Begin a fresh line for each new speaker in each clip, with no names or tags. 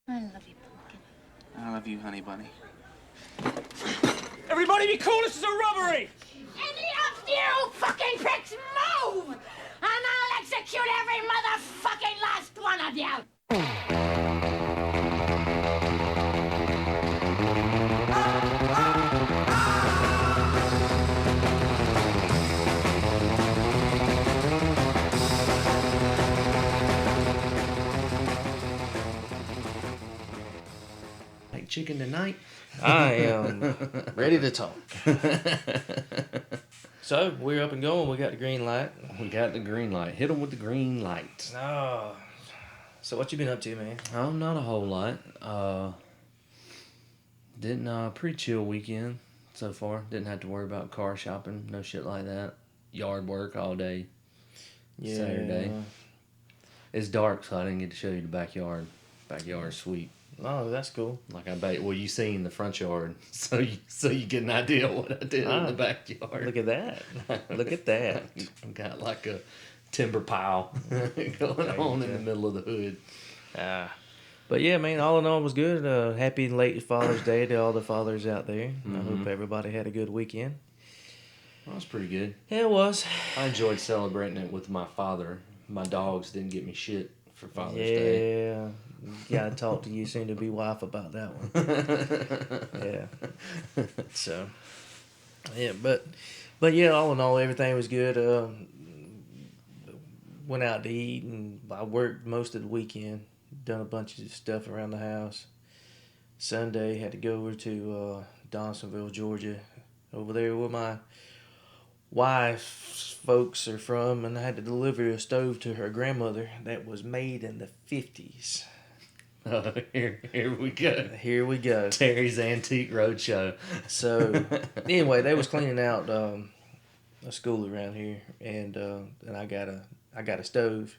I love you, Pumpkin.
I love you, honey bunny.
Everybody be cool, this is a robbery!
Any of you fucking pricks move! And I'll execute every motherfucking last one of you!
Chicken tonight.
I am ready to talk. So, we're up and going. We got the green light.
We got the green light. Hit them with the green light.
Oh. So, what you been up to, man?
Oh, not a whole lot. Pretty chill weekend so far. Didn't have to worry about car shopping. No shit like that. Yard work all day.
Yeah.
Saturday. It's dark, so I didn't get to show you the backyard. Backyard's sweet.
Oh, that's cool.
Like I bet, well, you seen the front yard, so you get an idea of what I did in the backyard.
Look at that! Look at that!
I've got like a timber pile going on in the middle of the hood.
But yeah, man, all in all, it was good. Happy late Father's Day to all the fathers out there.
Mm-hmm.
I hope everybody had a good weekend.
That was pretty good.
Yeah, it was.
I enjoyed celebrating it with my father. My dogs didn't get me shit for Father's Day.
Yeah. Gotta talk to you soon to be wife about that one. Yeah. So, yeah, but yeah, all in all, everything was good. Went out to eat, and I worked most of the weekend. Done a bunch of stuff around the house. Sunday, had to go over to Donaldsonville, Georgia, over there where my wife's folks are from, and I had to deliver a stove to her grandmother that was made in the 50s.
Oh, here we go.
Here we go.
Terry's Antique Roadshow.
So, anyway, they was cleaning out a school around here, and I got a stove,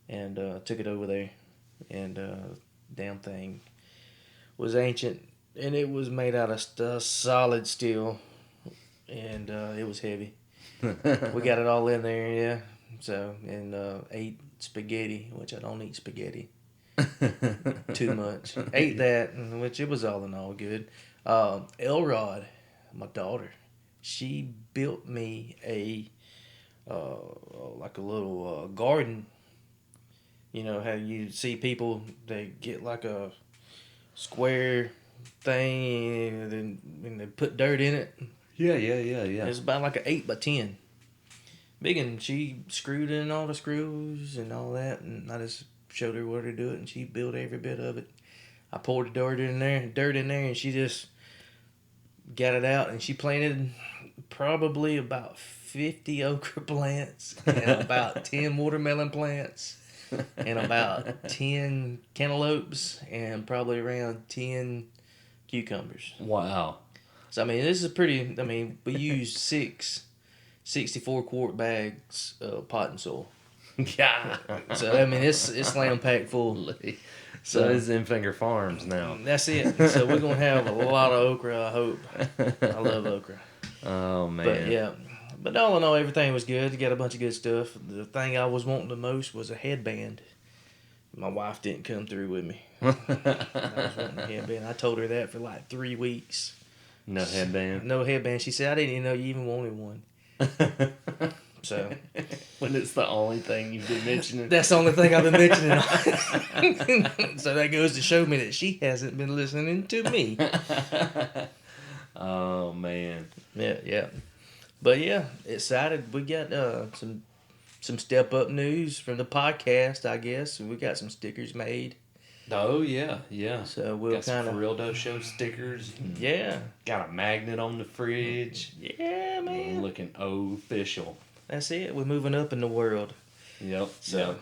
and took it over there, and damn thing was ancient, and it was made out of solid steel, and it was heavy. We got it all in there, yeah. So, and ate spaghetti, which I don't eat spaghetti too much. Ate that, which it was all in all good. Elrod, my daughter, she built me a like a little garden. You know how you see people, they get like a square thing and they put dirt in it.
Yeah.
It's about like an 8x10. Big, and she screwed in all the screws and all that, and I just showed her where to do it, and she built every bit of it. I poured the dirt in there, and she just got it out, and she planted probably about 50 okra plants, and about 10 watermelon plants, and about 10 cantaloupes, and probably around 10 cucumbers.
Wow.
So, I mean, this is pretty, we used 64 quart bags of potting soil.
Yeah.
So, I mean, it's slam packed full.
So it's in Finger Farms now.
That's it. So we're going to have a lot of okra, I hope. I love okra.
Oh, man.
But, yeah. But all in all, everything was good. Got a bunch of good stuff. The thing I was wanting the most was a headband. My wife didn't come through with me. I was wanting a headband. I told her that for like 3 weeks.
No headband?
No headband. She said, I didn't even know you even wanted one. So,
when it's the only thing you've been mentioning.
That's the only thing I've been mentioning. So that goes to show me that she hasn't been listening to me.
Oh, man.
Yeah. But yeah, excited. We got some step up news from the podcast, I guess. We got some stickers made.
Oh, yeah.
So we'll
got some Forealdo Show stickers.
Yeah.
Got a magnet on the fridge.
Yeah, man.
Looking official.
That's it. We're moving up in the world.
Yep.
So.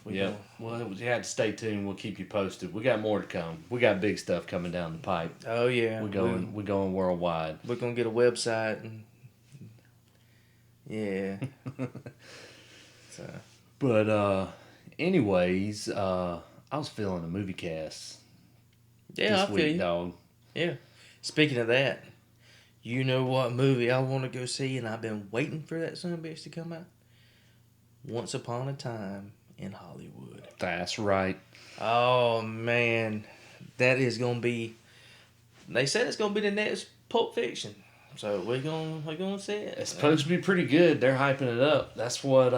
Yep. Well, you have to stay tuned. We'll keep you posted. We got more to come. We got big stuff coming down the pipe.
Oh yeah.
We're going worldwide.
We're gonna get a website and yeah. So.
But anyways, I was feeling a movie cast.
Yeah,
this
I feel
week,
you.
dog.
Yeah. Speaking of that, you know what movie I want to go see, and I've been waiting for that son of a bitch to come out? Once Upon a Time in Hollywood.
That's right.
Oh man, that is gonna be. They said it's gonna be the next Pulp Fiction, so we're gonna see it.
It's supposed to be pretty good. They're hyping it up. That's what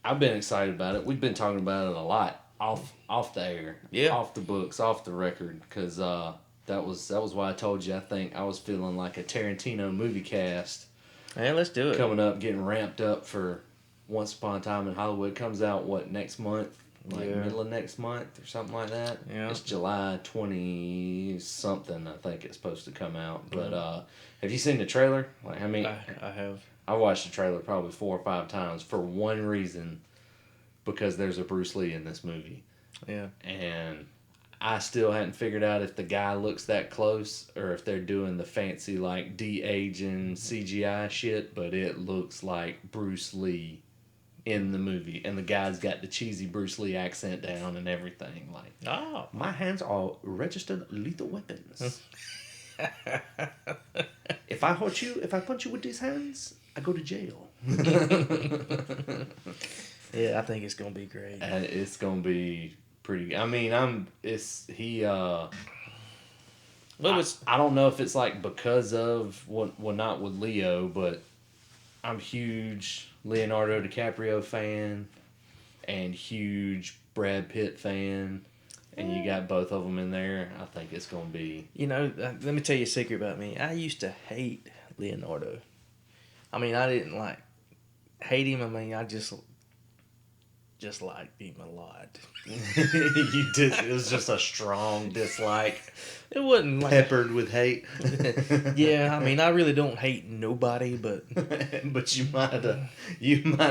I've been excited about it. We've been talking about it a lot off the air, off the books, off the record, because that was why I told you I think I was feeling like a Tarantino movie cast.
Man, let's do it.
Coming up, getting ramped up for Once Upon a Time in Hollywood. Comes out next month, middle of next month or something like that.
Yeah,
it's July 20 something. I think it's supposed to come out. But have you seen the trailer? Like, I mean,
I have.
I watched the trailer probably 4 or 5 times for one reason, because there's a Bruce Lee in this movie.
Yeah.
And I still hadn't figured out if the guy looks that close or if they're doing the fancy like de-aging CGI shit, but it looks like Bruce Lee in the movie. And the guy's got the cheesy Bruce Lee accent down and everything. Like,
oh,
my hands are registered lethal weapons. If I punch you with these hands, I go to jail.
Yeah, I think it's gonna be great.
It's gonna be pretty. I mean, I don't know if it's like because of not with Leo, but I'm huge Leonardo DiCaprio fan and huge Brad Pitt fan, and you got both of them in there. I think it's gonna be.
You know, let me tell you a secret about me. I used to hate Leonardo. I mean, I didn't hate him. I mean, I just liked him a lot.
It was just a strong dislike.
It wasn't like
peppered with hate.
Yeah, I mean, I really don't hate nobody, but
but you might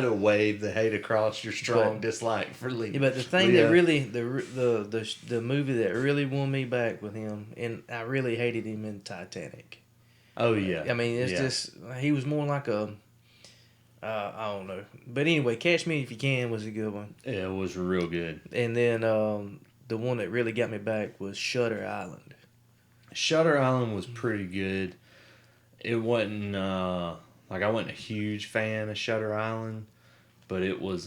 have waved the hate across your strong dislike for Lee.
Yeah, but the thing that really the movie that really won me back with him, and I really hated him in Titanic.
Oh yeah.
I mean, it's just he was more like a. I don't know. But anyway, Catch Me If You Can was a good one.
Yeah, it was real good.
And then the one that really got me back was Shutter Island.
Shutter Island was pretty good. It wasn't I wasn't a huge fan of Shutter Island, but it was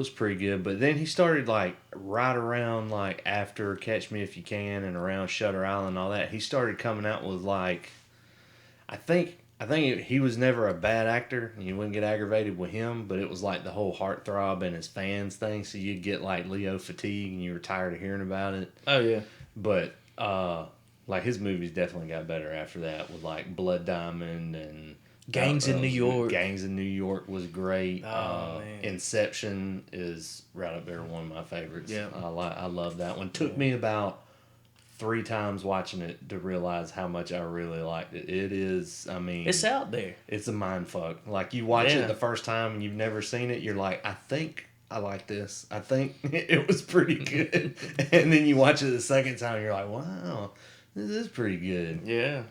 pretty good. But then he started right around after Catch Me If You Can and around Shutter Island and all that, he started coming out with I think he was never a bad actor, and you wouldn't get aggravated with him, but it was the whole heartthrob and his fans thing, so you'd get Leo fatigue, and you were tired of hearing about it.
Oh, yeah.
But, his movies definitely got better after that, with, Blood Diamond and...
Gangs in New York.
Gangs in New York was great.
Oh, man.
Inception is right up there, one of my favorites.
Yeah.
I love that one. Took me about 3 times watching it to realize how much I really liked it. It is, I mean...
It's out there.
It's a mind fuck. You watch it the first time and you've never seen it, you're like, I think I like this. I think it was pretty good. And then you watch it the second time and you're like, wow, this is pretty good.
Yeah.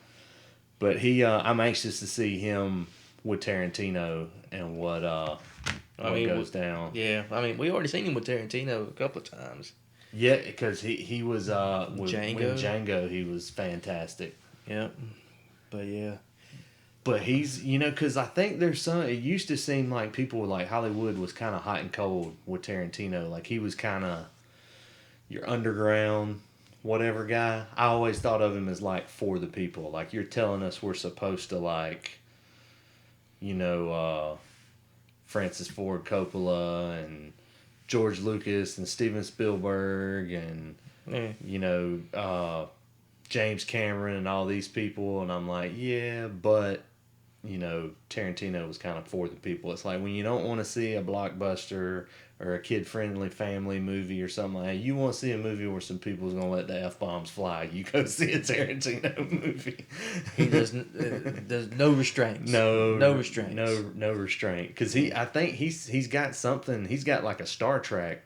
But I'm anxious to see him with Tarantino and what goes down.
Yeah. I mean, we already seen him with Tarantino a couple of times.
Yeah, because he was with
Django.
He was fantastic.
Yep. But yeah.
But he's, because I think there's some. It used to seem like people were Hollywood was kind of hot and cold with Tarantino. He was kind of your underground whatever guy. I always thought of him as for the people. You're telling us we're supposed to Francis Ford Coppola and George Lucas and Steven Spielberg and James Cameron and all these people, and I'm but Tarantino was kind of for the people. It's when you don't want to see a blockbuster or a kid-friendly family movie or something like that, you want to see a movie where some people's gonna let the F-bombs fly, you go see a Tarantino movie.
He doesn't. There's no restraints.
No
restraints.
No restraint. Because I think he's got something. He's got a Star Trek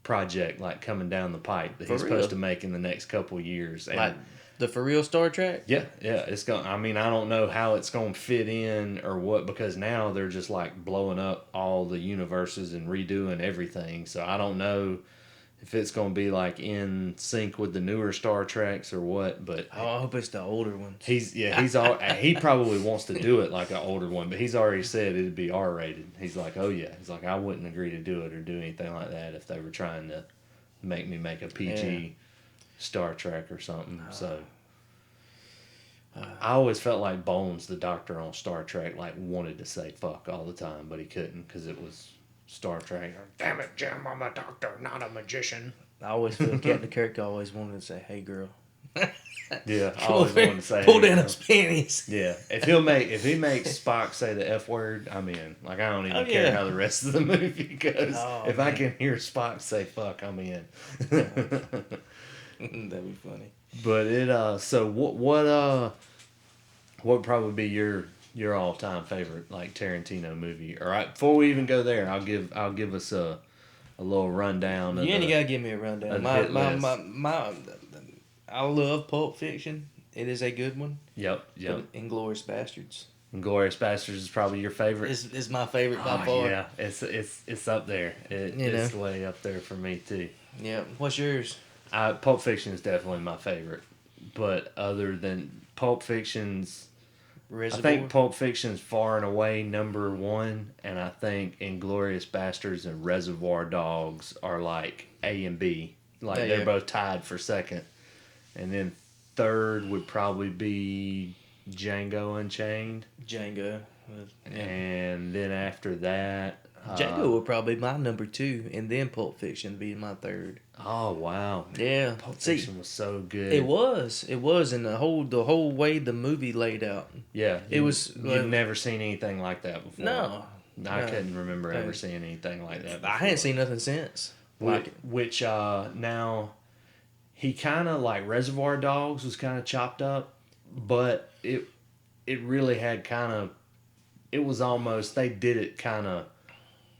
project coming down the pipe that he's supposed to make in the next couple of years. And
the For Real Star Trek?
Yeah. It's going. I mean, I don't know how it's going to fit in or what, because now they're just blowing up all the universes and redoing everything. So I don't know if it's gonna be like in sync with the newer Star Treks or what. But
I hope it's the older ones.
He probably wants to do it like an older one, but he's already said it'd be R-rated. He's like, oh yeah, he's like, I wouldn't agree to do it or do anything like that if they were trying to make me make a PG Star Trek or something. So I always felt like Bones, the doctor on Star Trek, like wanted to say fuck all the time, but he couldn't because it was Star Trek. Damn it, Jim, I'm a doctor, not a magician.
I always feel Captain Kirk always wanted to say, "Hey, girl."
Yeah, I always wanted to say,
pull
hey,
down
girl.
those panties.
Yeah, if he makes Spock say the F word, I'm in. Like I don't even care how the rest of the movie goes. If I can hear Spock say fuck, I'm in.
That'd be funny.
But it so what would probably be your all time favorite like Tarantino movie? All right, before we even go there, I'll give us a little rundown.
You ain't gotta give me a rundown. I love Pulp Fiction. It is a good one.
Yep.
Inglourious Bastards.
Inglourious Bastards is probably your favorite.
Is my favorite by far.
Yeah, it's up there. It's way up there for me too.
Yeah. What's yours?
Pulp Fiction is definitely my favorite, but other than Pulp Fiction's,
Reservoir?
I think Pulp Fiction's far and away number one, and I think Inglourious Bastards and Reservoir Dogs are like A and B. Like they're both tied for second, and then third would probably be Django Unchained.
Django. Yeah.
And then after that,
Django would probably be my number 2, and then Pulp Fiction be my third.
Oh wow!
Yeah,
Pulp Fiction was so good.
It was, and the whole way the movie laid out.
Yeah,
it was.
You've never seen anything like that before.
No,
I couldn't remember ever seeing anything like that before.
I hadn't seen nothing since.
Which now he kind of like Reservoir Dogs was kind of chopped up, but it really had kind of, it was almost, they did it kind of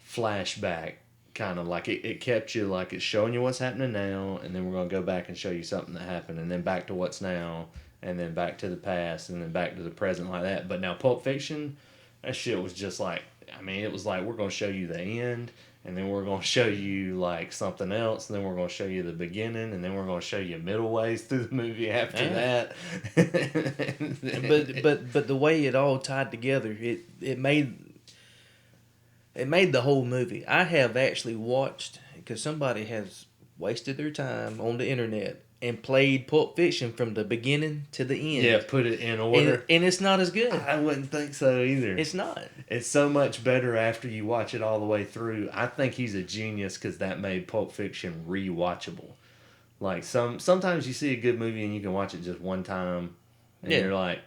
flashback, kind of like it kept you like it's showing you what's happening now, and then we're going to go back and show you something that happened, and then back to what's now, and then back to the past, and then back to the present, like that. But now Pulp Fiction, that shit was just like, I mean, it was like, we're going to show you the end, and then we're going to show you like something else, and then we're going to show you the beginning, and then we're going to show you middle ways through the movie after that.
but the way it all tied together, it made the whole movie. I have actually watched, because somebody has wasted their time on the internet and played Pulp Fiction from the beginning to the end.
Yeah, put it in order.
And it's not as good.
I wouldn't think so either.
It's not.
It's so much better after you watch it all the way through. I think he's a genius because that made Pulp Fiction rewatchable. Like sometimes you see a good movie and you can watch it just one time and you're like,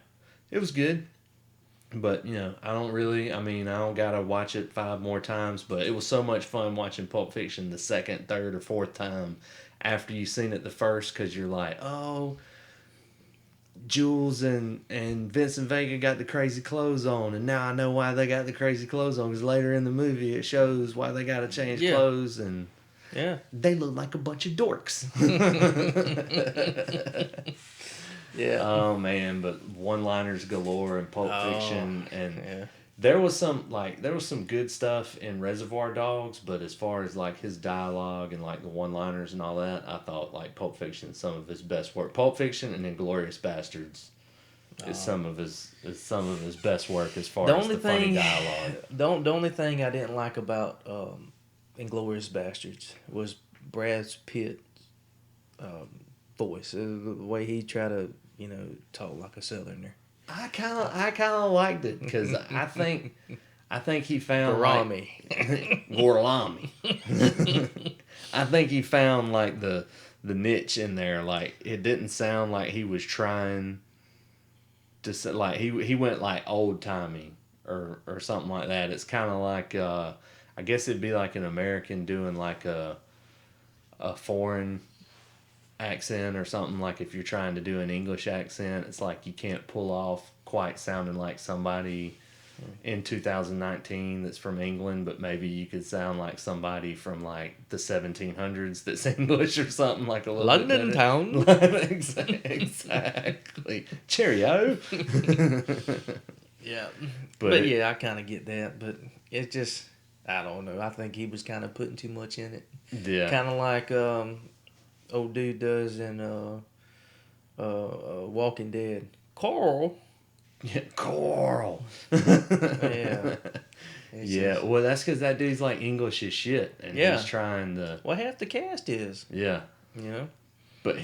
it was good. But, you know, I don't got to watch it 5 more times, but it was so much fun watching Pulp Fiction the second, third, or fourth time after you've seen it the first, because you're like, oh, Jules and Vincent Vega got the crazy clothes on, and now I know why they got the crazy clothes on, because later in the movie it shows why they got to change clothes, and they look like a bunch of dorks.
Yeah.
Oh man, but one-liners galore in Pulp Fiction, and there was some good stuff in Reservoir Dogs, but as far as like his dialogue and like the one-liners and all that, I thought like Pulp Fiction is some of his best work. Pulp Fiction and Inglourious Bastards is some of his best work as far as the funny dialogue.
The only thing I didn't like about Inglourious Bastards was Brad Pitt's voice, the way he tried to, talk like a Southerner.
I kind of liked it because I think he found Gorlami. I think he found like the niche in there. Like it didn't sound like he was trying to say, like he went like old timey or something like that. It's kind of like I guess it'd be like an American doing like a foreign accent or something. Like if you're trying to do an English accent, it's like you can't pull off quite sounding like somebody in 2019 that's from England, but maybe you could sound like somebody from like the 1700s that's English or something, like a little
London
bit
town.
Exactly. Cheerio.
Yeah. But yeah, I kind of get that, but it's just I don't know. I think he was kind of putting too much in it.
Yeah.
Kind of like old dude does in Walking Dead. Carl.
Yeah, Coral.
Yeah.
Yeah, well, that's because that dude's like English as shit, and
Yeah.
he's trying to.
Well, half the cast is.
Yeah,
You know.
but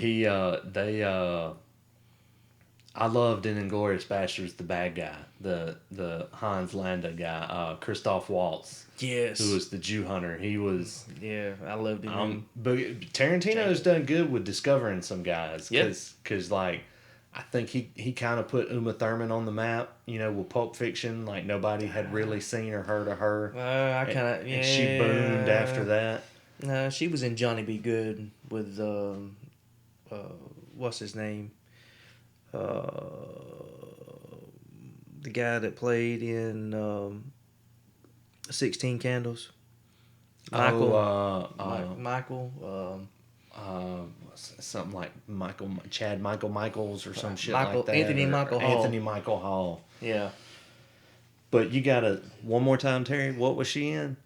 I loved in Inglourious Basterds the bad guy, the Hans Landa guy, Christoph Waltz,
Yes.
who was the Jew hunter. He was.
Yeah, I loved him.
But Tarantino's done good with discovering some guys,
Yep.
because like. I think he kind of put Uma Thurman on the map, with Pulp Fiction. Like, nobody had really seen or heard of her.
I kind of, yeah.
And she boomed after that.
No, she was in Johnny Be Good with, what's his name? The guy that played in 16 Candles. Michael. Michael.
Something like Chad Michaels or some shit
Michael-
like that.
Anthony
or
Michael Hall.
Anthony Michael Hall.
Yeah.
But you gotta, one more time, Terry, what was she in?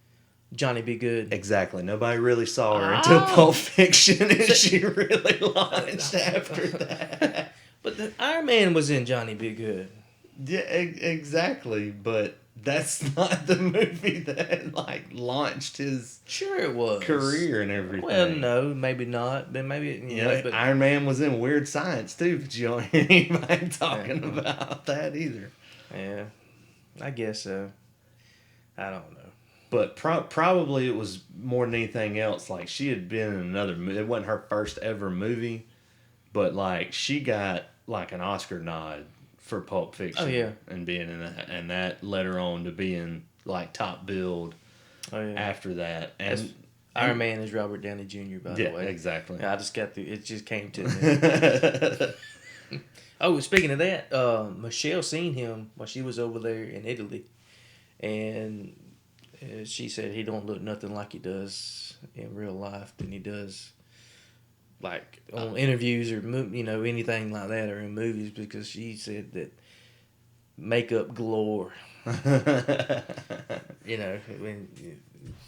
Johnny Be Good.
Exactly. Nobody really saw her until Pulp Fiction, and she really launched after that.
But the Iron Man was in Johnny Be Good.
Yeah, exactly. But that's not the movie that like launched his
Sure it was.
career and everything.
Well, no, maybe not. But maybe, but
Iron Man was in Weird Science too, but you don't hear anybody talking about that either.
yeah, I guess so. I don't know.
But probably it was more than anything else. Like, she had been in another movie. It wasn't her first ever movie, but like she got like an Oscar nod for Pulp Fiction.
Oh, yeah.
And being in that, and that led her on to being like top billed after that. And
Iron Man is Robert Downey Jr. by the way.
Exactly.
I just got it just came to me. Oh, speaking of that, Michelle seen him while she was over there in Italy, and she said he don't look nothing like he does in real life than he does like on interviews or anything like that or in movies, because she said that makeup galore. When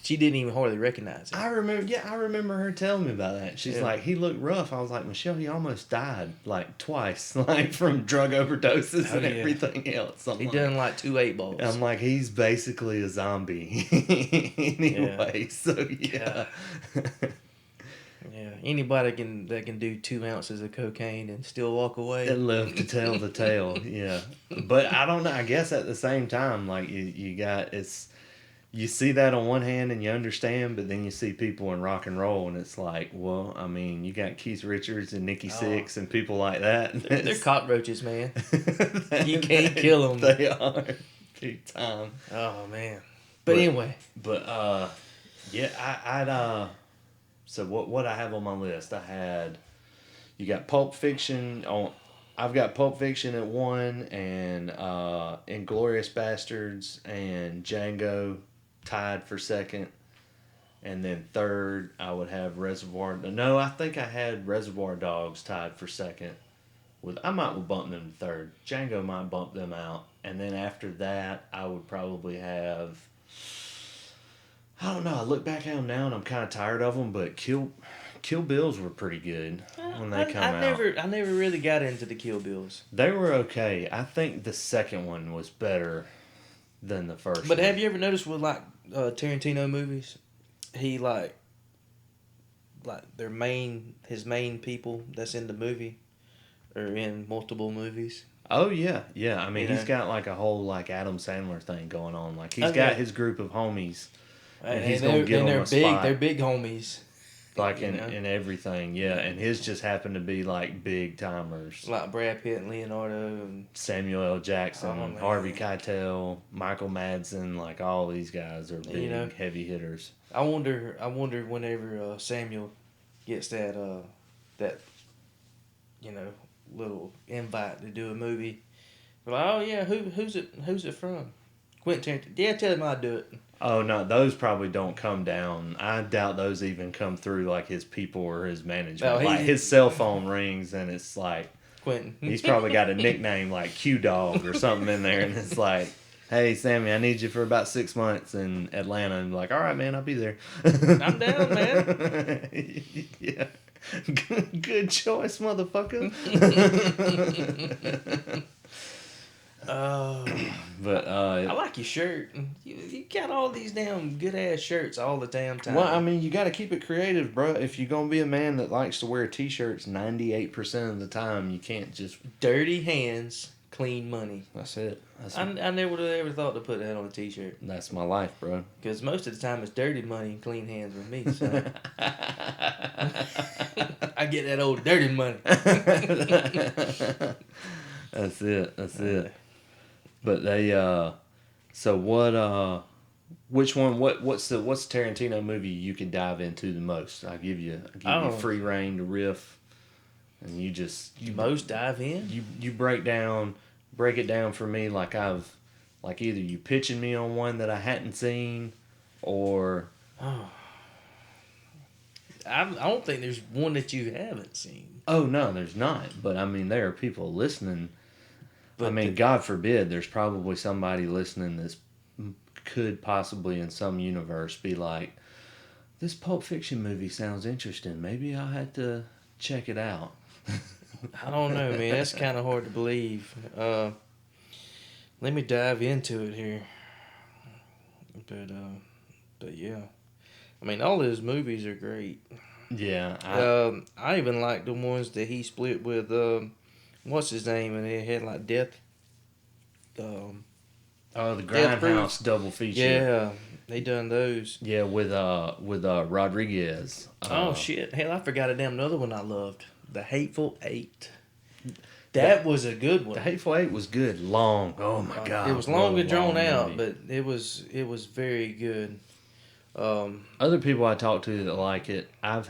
she didn't even hardly recognize him.
I remember her telling me about that. She's like, he looked rough. I was like, Michelle, he almost died like twice, like from drug overdoses and everything else.
He done like 2 8-balls.
I'm like, he's basically a zombie anyway. So yeah.
Yeah, anybody that can do 2 ounces of cocaine and still walk away
and live to tell the tale. Yeah, but I don't know. I guess at the same time, like you see that on one hand and you understand, but then you see people in rock and roll and it's like, well, I mean, you got Keith Richards and Nikki Sixx and people like that.
They're cockroaches, man. You can't kill them.
They are big time.
Oh man. But anyway.
But I'd so what I have on my list, you got Pulp Fiction on. I've got Pulp Fiction at 1 and Inglourious Basterds and Django tied for 2nd, and then 3rd I would have Reservoir. No, I think I had Reservoir Dogs tied for 2nd. I might bump them to 3rd. Django might bump them out, and then after that I would probably have. I don't know. I look back at them now and I'm kind of tired of them, but Kill Bills were pretty good when they come out.
I never really got into the Kill Bills.
They were okay. I think the second one was better than the first.
But
one.
have you ever noticed with like Tarantino movies, he like his main people that's in the movie are in multiple movies.
Oh yeah. I mean, he's got like a whole like Adam Sandler thing going on. Like he's got his group of homies. And he's gonna give them a spot.
They're big homies.
Like in everything, yeah. And his just happened to be like big timers.
Like Brad Pitt and Leonardo and
Samuel L. Jackson, Harvey Keitel, Michael Madsen, like all these guys are big heavy hitters.
I wonder whenever Samuel gets that little invite to do a movie. We're like, oh yeah, who's it from? Quentin Tarantino. Yeah, tell him I'd do it.
Oh no, those probably don't come down. I doubt those even come through like his people or his management. Like his cell phone rings and it's like
Quentin.
He's probably got a nickname like Q Dog or something in there, and it's like Hey, Sammy, I need you for about 6 months in Atlanta. And like, all right, man, I'll be there.
I'm down, man.
Yeah. Good choice, motherfucker. But
I like your shirt. You got all these damn good ass shirts all the damn time.
well, I mean, you got to keep it creative, bro. If you're gonna be a man that likes to wear t-shirts 98% of the time, you can't just.
Dirty hands, clean money.
That's it.
I never would have ever thought to put that on a t-shirt.
That's my life, bro.
Because most of the time it's dirty money and clean hands with me. So I get that old dirty money.
That's it. That's it. But they. So what? Which one? What's the Tarantino movie you could dive into the most? I give you free reign to riff, and you
most dive in.
You break it down for me like either you pitching me on one that I hadn't seen, or
I don't think there's one that you haven't seen.
Oh no, there's not. But I mean, there are people listening.
But
I mean, God forbid, there's probably somebody listening that could possibly in some universe be like, this Pulp Fiction movie sounds interesting. Maybe I'll have to check it out.
I don't know, man. That's kind of hard to believe. Let me dive into it here. But yeah. I mean, all his movies are great.
Yeah.
I even like the ones that he split with, what's his name? And it had like Death.
The Grindhouse double feature.
Yeah, they done those.
Yeah, with Rodriguez.
Oh shit! Hell, I forgot a damn another one I loved. The Hateful Eight. That was a good one.
The Hateful Eight was good. Long. Oh my god.
It was long and drawn out,
movie.
but it was very good.
Other people I talked to that like it, I've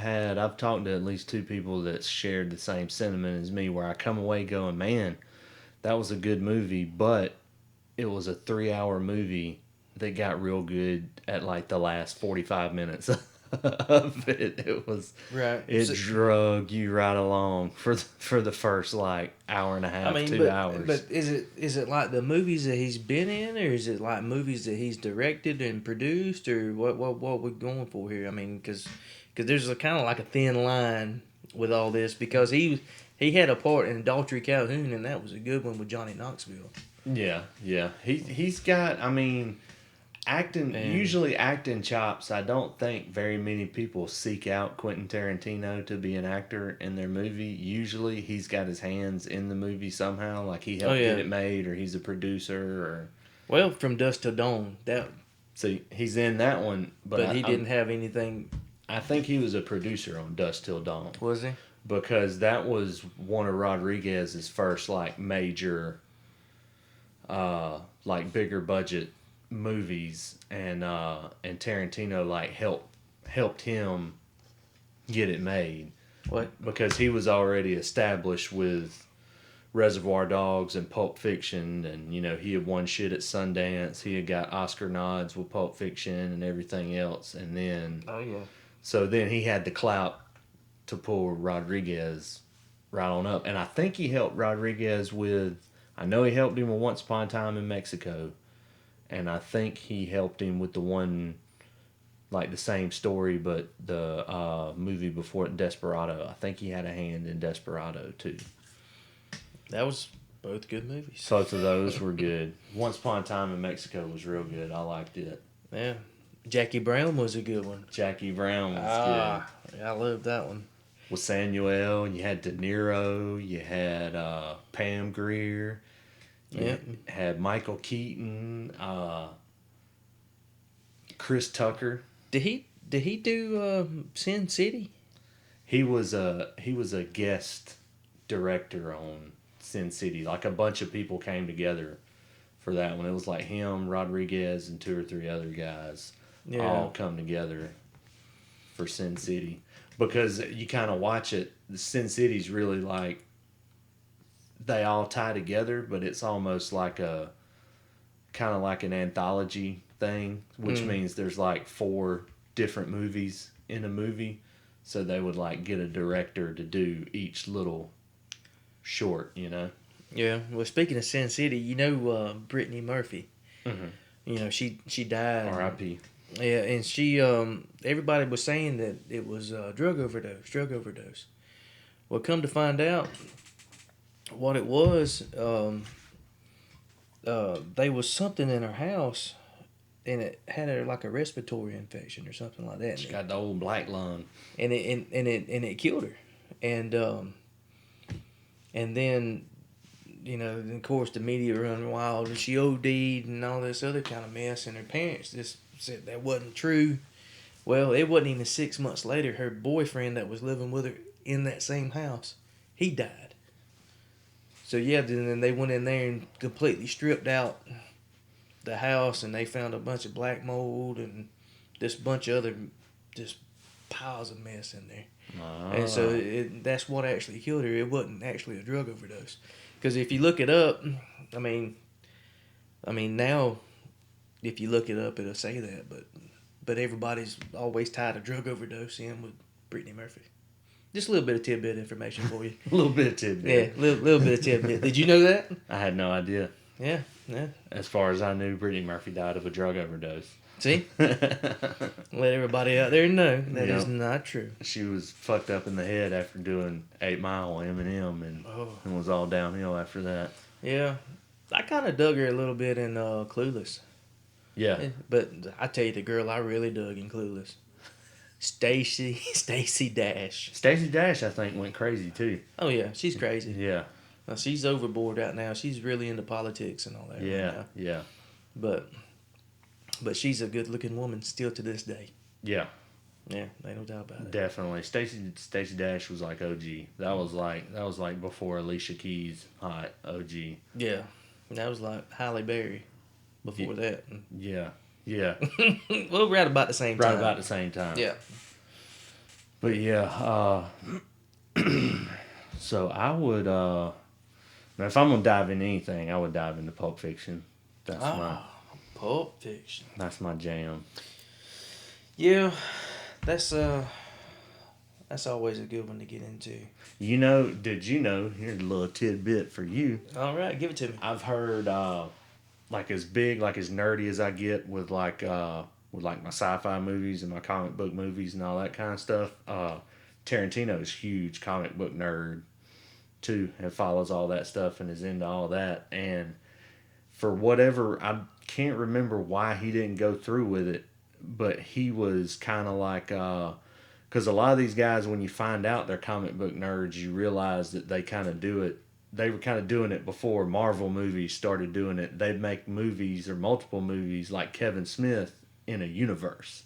talked to at least 2 people that shared the same sentiment as me, where I come away going, man, that was a good movie, but it was a 3-hour movie that got real good at like the last 45 minutes of it. It was
right.
It drug you right along for the first like hour and a half, 2 hours.
But is it like the movies that he's been in, or is it like movies that he's directed and produced, or what we're going for here? I mean, because there's a kind of like a thin line with all this, because he had a part in Daltrey Calhoun, and that was a good one with Johnny Knoxville.
Yeah. He's got, I mean, usually acting chops. I don't think very many people seek out Quentin Tarantino to be an actor in their movie. Usually he's got his hands in the movie somehow, like he helped get it made, or he's a producer, or...
Well, From Dusk Till Dawn,
See, he's in that one, but
he didn't have anything...
I think he was a producer on Dusk Till Dawn.
Was he?
Because that was one of Rodriguez's first, like, major... like bigger budget movies, and Tarantino like helped him get it made.
What?
Because he was already established with Reservoir Dogs and Pulp Fiction, and he had won shit at Sundance. He had got Oscar nods with Pulp Fiction and everything else, and then so then he had the clout to pull Rodriguez right on up. And I think he helped Rodriguez with... I know he helped him with Once Upon a Time in Mexico, and I think he helped him with the one, like the same story, but the movie before it, Desperado. I think he had a hand in Desperado too.
That was both good movies.
Both of those were good. Once Upon a Time in Mexico was real good. I liked it.
Yeah. Jackie Brown was a good one.
Jackie Brown was good.
Yeah, I loved that one.
With Samuel, and you had De Niro, you had Pam Grier. You had Michael Keaton, Chris Tucker.
Did he do Sin City?
He was a guest director on Sin City. Like a bunch of people came together for that one. It was like him, Rodriguez, and 2 or 3 other guys all come together for Sin City. Because you kind of watch it, Sin City's really like, they all tie together, but it's almost like a kind of like an anthology thing, which means there's like 4 different movies in a movie. So they would like get a director to do each little short,
Yeah. Well, speaking of Sin City, Brittany Murphy. You know, she died.
R.I.P.
Yeah, and she everybody was saying that it was drug overdose. Well, come to find out, what it was, there was something in her house, and it had her like a respiratory infection or something like that.
She got the old black lung,
and it killed her, and then, you know, of course the media run wild, and she OD'd and all this other kind of mess, and her parents just said that wasn't true. Well, it wasn't even 6 months later, her boyfriend that was living with her in that same house, he died. So yeah, then they went in there and completely stripped out the house, and they found a bunch of black mold and this bunch of other just piles of mess in there. And so that's what actually killed her. It wasn't actually a drug overdose. Because if you look it up, I mean now, if you look it up, it'll say that. But everybody's always tied a drug overdose in with Brittany Murphy. Just a little bit of tidbit information for you.
a little bit of tidbit.
Yeah, little bit of tidbit. Did you know that?
I had no idea.
Yeah.
As far as I knew, Brittany Murphy died of a drug overdose.
See? Let everybody out there know that is not true.
She was fucked up in the head after doing 8 Mile Eminem and was all downhill after that.
Yeah. I kind of dug her a little bit in Clueless.
Yeah.
But I tell you, the girl I really dug in Clueless, Stacey Dash.
Stacey Dash, I think, went crazy too.
Oh, yeah. She's crazy.
Yeah.
Now, she's overboard right now. She's really into politics and all that.
Yeah,
right now.
yeah.
But she's a good-looking woman still to this day.
Yeah.
Yeah, ain't no doubt about it.
Definitely. Stacey Dash was like OG. That was like before Alicia Keys hot OG.
Yeah. That was like Halle Berry before that.
Yeah. Yeah.
Well, right about the same time.
Right about the same time.
Yeah.
But yeah, so I would now if I'm gonna dive into anything, I would dive into Pulp Fiction.
Pulp Fiction.
That's my jam.
Yeah, that's always a good one to get into.
Did you know, here's a little tidbit for you.
All right, give it to me.
I've heard like as nerdy as I get with my sci-fi movies and my comic book movies and all that kind of stuff, Tarantino's huge comic book nerd too, and follows all that stuff and is into all that. And for whatever, I can't remember why he didn't go through with it, but he was kind of like, because a lot of these guys, when you find out they're comic book nerds, you realize that they kind of do it. They were kind of doing it before Marvel movies started doing it. They'd make movies or multiple movies like Kevin Smith in a universe.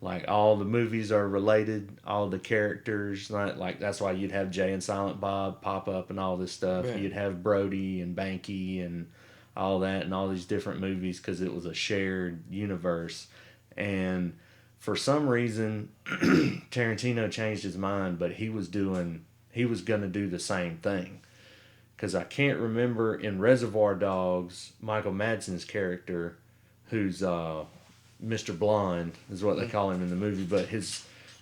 Like all the movies are related, all the characters, like that's why you'd have Jay and Silent Bob pop up and all this stuff. Right. You'd have Brody and Banky and all that and all these different movies because it was a shared universe. And for some reason, Tarantino changed his mind, but he was going to do the same thing. Because I can't remember in Reservoir Dogs, Michael Madsen's character, who's Mr. Blonde, is what they call him in the movie. But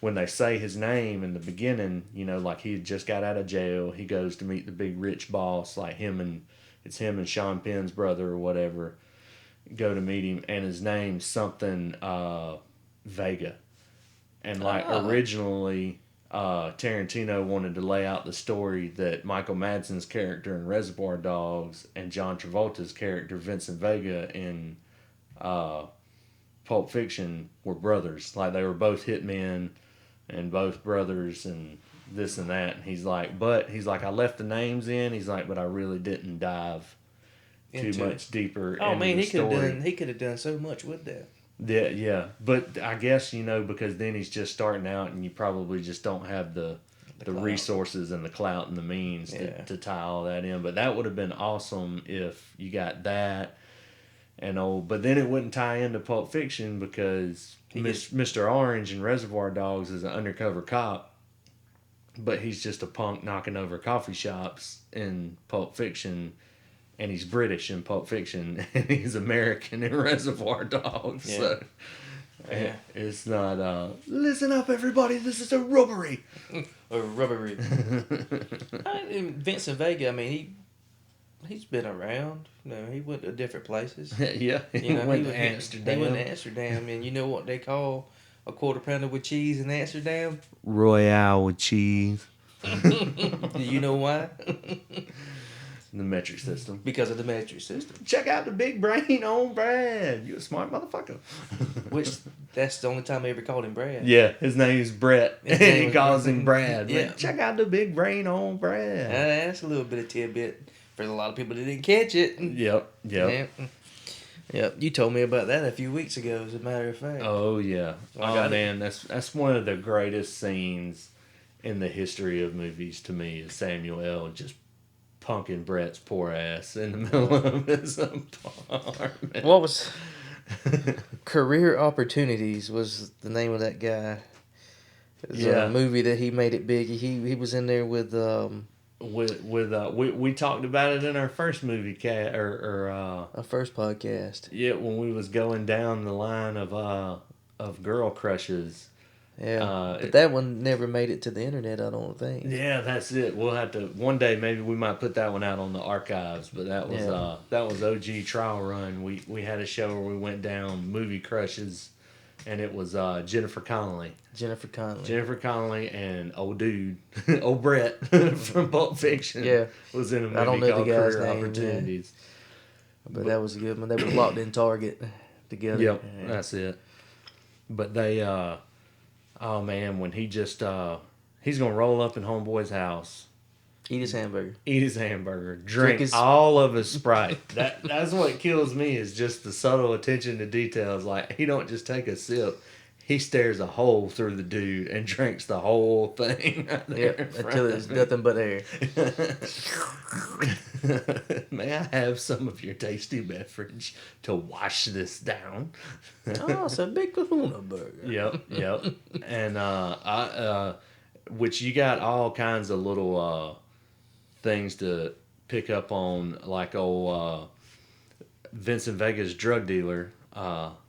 when they say his name in the beginning, like he had just got out of jail, he goes to meet the big rich boss, like it's him and Sean Penn's brother or whatever, go to meet him, and his name's something Vega. And originally, Tarantino wanted to lay out the story that Michael Madsen's character in Reservoir Dogs and John Travolta's character Vincent Vega in Pulp Fiction were brothers. Like they were both hitmen and both brothers and this and that. And he's like, I left the names in. He's like, but I really didn't dive too much deeper into the story.
He could have done so much with that.
Yeah. But I guess, because then he's just starting out and you probably just don't have the resources and the clout and the means to tie all that in. But that would have been awesome if you got that but then it wouldn't tie into Pulp Fiction because Mr. Orange in Reservoir Dogs is an undercover cop, but he's just a punk knocking over coffee shops in Pulp Fiction. And he's British in Pulp Fiction, and he's American in Reservoir Dogs. Yeah. So it's not, listen up, everybody, this is a robbery.
A robbery. Vincent Vega, He's been around. He went to different places.
Yeah, he went to Amsterdam.
He went to Amsterdam, and you know what they call a quarter pounder with cheese in Amsterdam?
Royale with cheese.
Do you know why?
The metric system.
Because of the metric system.
Check out the big brain on Brad. You a smart motherfucker.
Which, that's the only time I ever called him Brad.
Yeah, his name's Brett.
His
And
name
he
was
calls
Brett.
him Brad.
Yeah.
Check out the big brain on Brad.
That's a little bit of tidbit for a lot of people that didn't catch it.
Yep.
Yep. You told me about that a few weeks ago, as a matter of fact.
Oh yeah.
I got it.
Man, that's one of the greatest scenes in the history of movies to me is Samuel L. just punking Brett's poor ass in the middle of his apartment.
What was Career Opportunities was the name of that guy. It was a movie that he made it big. He was in there with
we talked about it in our first movie
our first podcast.
Yeah, when we was going down the line of girl crushes.
Yeah, but that one never made it to the internet, I don't think.
Yeah, that's it. We'll have to one day. Maybe we might put that one out on the archives. But that was OG Trial Run. We had a show where we went down movie crushes, and it was Jennifer Connelly and old dude, old Brett from Pulp Fiction.
Yeah,
was in a movie
I don't know
called
the guy's
Career
name,
Opportunities.
yeah. But that was a good one. They were locked in Target together.
Yep,
Yeah.
that's it. But they, oh man, when he just, he's gonna roll up in homeboy's house,
Eat his hamburger.
drink
his-
all of his Sprite. That's what kills me is just the subtle attention to details. Like he don't just take a sip. He stares a hole through the dude and drinks the whole thing. Right there in front
Until
of
it's
me.
nothing but air.
May I have some of your tasty beverage to wash this down?
Oh, it's a big kahuna burger.
Yep. And which you got all kinds of little things to pick up on, like old Vincent Vega's drug dealer,